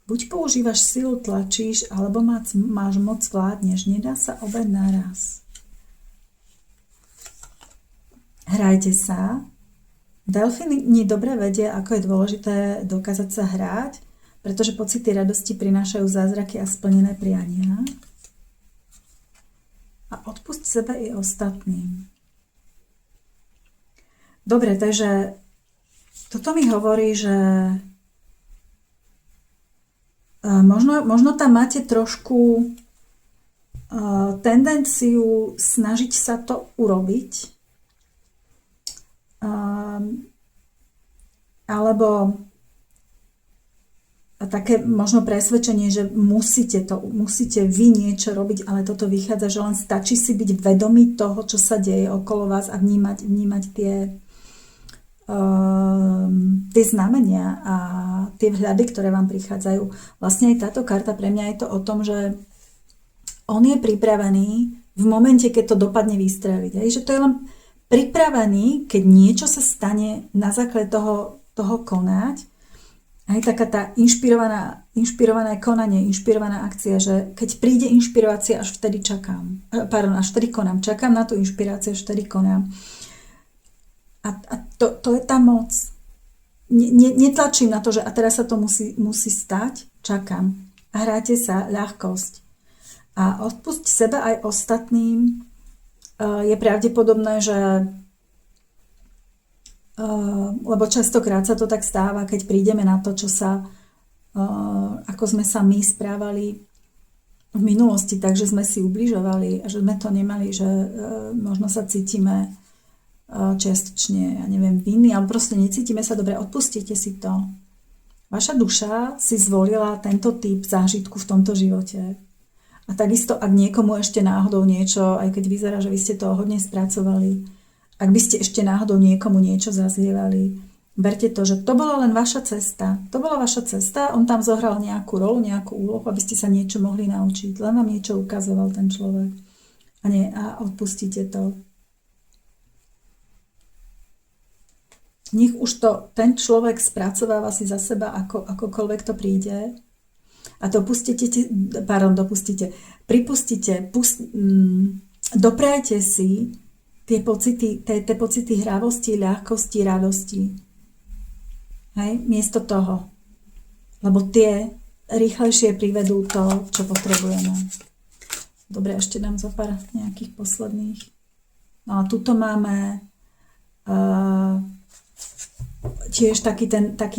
Buď používaš silu, tlačíš, alebo máš moc, vládneš. Nedá sa obe naraz. Hrajte sa. Delfíni dobre vedia, ako je dôležité dokázať sa hrať, pretože pocity radosti prinášajú zázraky a splnené priania. A odpusť sebe i ostatným. Dobre, takže toto mi hovorí, že možno tam máte trošku tendenciu snažiť sa to urobiť, alebo také možno presvedčenie, že musíte vy niečo robiť, ale toto vychádza, že len stačí si byť vedomý toho, čo sa deje okolo vás a vnímať tie tie znamenia a tie vhľady, ktoré vám prichádzajú. Vlastne aj táto karta pre mňa je to o tom, že on je pripravený v momente, keď to dopadne vystreliť. Že to je len pripravený, keď niečo sa stane na základe toho konať. Aj taká tá inšpirované konanie, inšpirovaná akcia, že keď príde inšpirácia, až vtedy konám. Čakám na tú inšpiráciu, až vtedy konám. A to je tá moc. Netlačím na to, že a teraz sa to musí stať, čakám. A hráte sa ľahkosť. A odpusť seba aj ostatným je pravdepodobné, že lebo častokrát sa to tak stáva, keď prídeme na to, ako sme sa my správali v minulosti, takže sme si ubližovali a že sme to nemali, že možno sa cítime čiastočne, ja neviem, vinní, ale proste necítime sa dobre, odpustite si to. Vaša duša si zvolila tento typ zážitku v tomto živote. A takisto, ak niekomu ešte náhodou niečo, aj keď vyzerá, že vy ste to hodne spracovali, ak by ste ešte náhodou niekomu niečo zazlievali, berte to, že to bola len vaša cesta. To bola vaša cesta, on tam zohral nejakú rolu, nejakú úlohu, aby ste sa niečo mohli naučiť. Len vám niečo ukazoval ten človek. A odpustíte to. Nech už to ten človek spracováva si za seba, akokoľvek to príde. A doprajte si tie pocity hravosti, ľahkosti, radosti. Hej? Miesto toho. Lebo tie rýchlejšie privedú to, čo potrebujeme. Dobre, ešte dám zo pár nejakých posledných. No a tuto máme tiež taký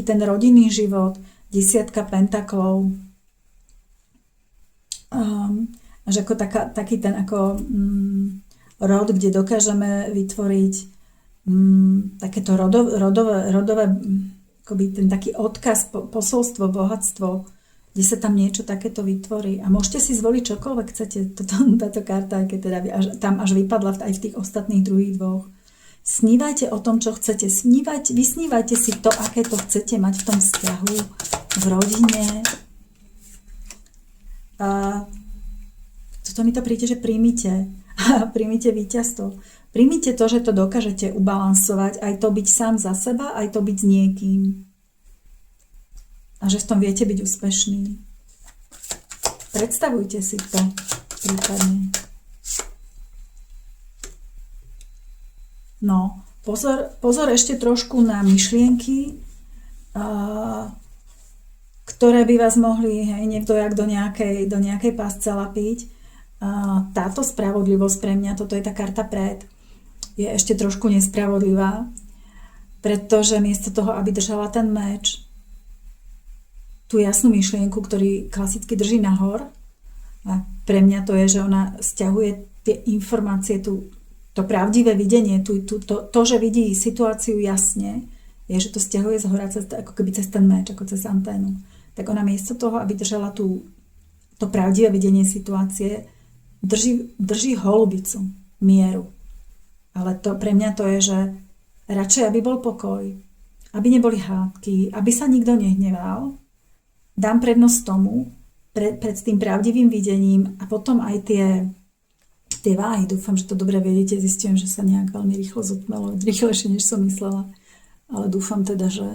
ten rodinný život, 10 pentaklov. Že ako taký ten rod, kde dokážeme vytvoriť takéto rodové akoby ten taký odkaz, posolstvo, bohatstvo, kde sa tam niečo takéto vytvorí. A môžete si zvoliť čokoľvek chcete. Táto karta, keď teda tam až vypadla aj v tých ostatných druhých dvoch. Snívajte o tom, čo chcete. Vysnívajte si to, aké to chcete mať v tom vzťahu, v rodine. A toto mi to príde, že príjmite. Príjmite víťazstvo. Príjmite to, že to dokážete ubalansovať, aj to byť sám za seba, aj to byť s niekým. A že v tom viete byť úspešný. Predstavujte si to prípadne. No, pozor ešte trošku na myšlienky, ktoré by vás mohli niekto jak do nejakej pásce lapiť. Táto spravodlivosť pre mňa, toto je tá karta pred, je ešte trošku nespravodlivá, pretože miesto toho, aby držala ten meč, tú jasnú myšlienku, ktorý klasicky drží nahor, a pre mňa to je, že ona sťahuje tie informácie, to pravdivé videnie, to, že vidí situáciu jasne, je, že to sťahuje z hora ako keby cez ten meč, ako cez anténu. Tak ona miesto toho, aby držala to pravdivé videnie situácie, drží holubicu, mieru. Ale pre mňa to je, že radšej, aby bol pokoj, aby neboli hádky, aby sa nikto nehneval, dám prednosť tomu, pred tým pravdivým videním a potom aj tie váhy. Dúfam, že to dobre vedete, zistím, že sa nejak veľmi rýchlo zotmelo, rýchlejšie, než som myslela. Ale dúfam teda, že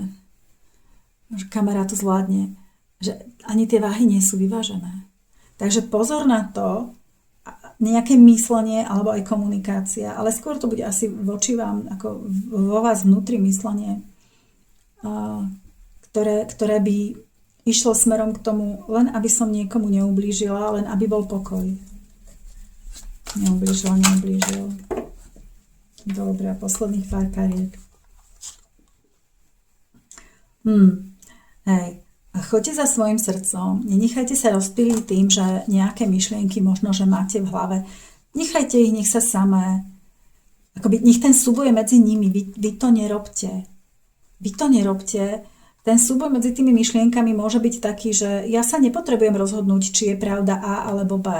kamera to zvládne, že ani tie váhy nie sú vyvážené. Takže pozor na to, nejaké myslenie alebo aj komunikácia, ale skôr to bude asi voči vám, ako vo vás vnútri myslenie, ktoré by išlo smerom k tomu, len aby som niekomu neublížila, len aby bol pokoj. Neublížil. Dobre, posledných pár kariet. Hej. Choďte za svojim srdcom, nenechajte sa rozptýliť tým, že nejaké myšlienky možno, že máte v hlave. Nechajte ich, nech sa samé. Nech ten súboj je medzi nimi, vy to nerobte. Ten súboj medzi tými myšlienkami môže byť taký, že ja sa nepotrebujem rozhodnúť, či je pravda A alebo B.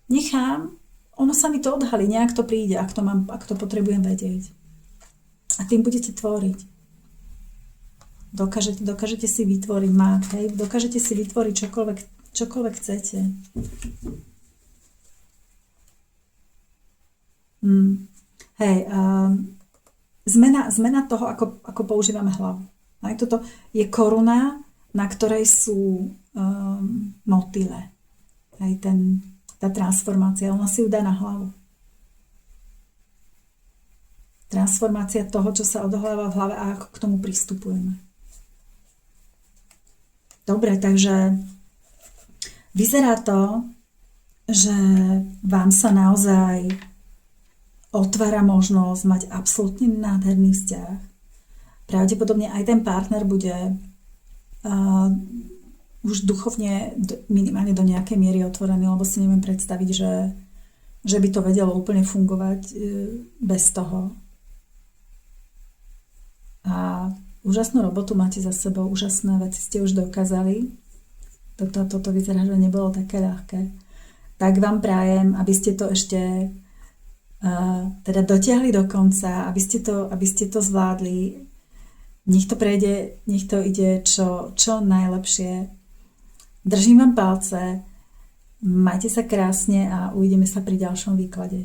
Nechám, ono sa mi to odhalí, nejak to príde, ak to potrebujem vedieť. A tým budete tvoriť. Dokážete si vytvoriť hej? Dokážete si vytvoriť čokoľvek chcete. Hej, zmena toho, ako používame hlavu. Aj toto je koruna, na ktorej sú motýle. Hej, tá transformácia, ona si ju dá na hlavu. Transformácia toho, čo sa odohráva v hlave a ako k tomu pristupujeme. Dobre, takže vyzerá to, že vám sa naozaj otvára možnosť mať absolútne nádherný vzťah. Pravdepodobne aj ten partner bude už duchovne minimálne do nejakej miery otvorený, lebo si neviem predstaviť, že by to vedelo úplne fungovať bez toho. A úžasnú robotu máte za sebou, úžasné veci ste už dokázali. Toto vyzerá, že nebolo také ľahké. Tak vám prajem, aby ste to ešte teda dotiahli do konca, aby ste to zvládli. Nech to prejde, nech to ide čo najlepšie. Držím vám palce, majte sa krásne a uvidíme sa pri ďalšom výklade.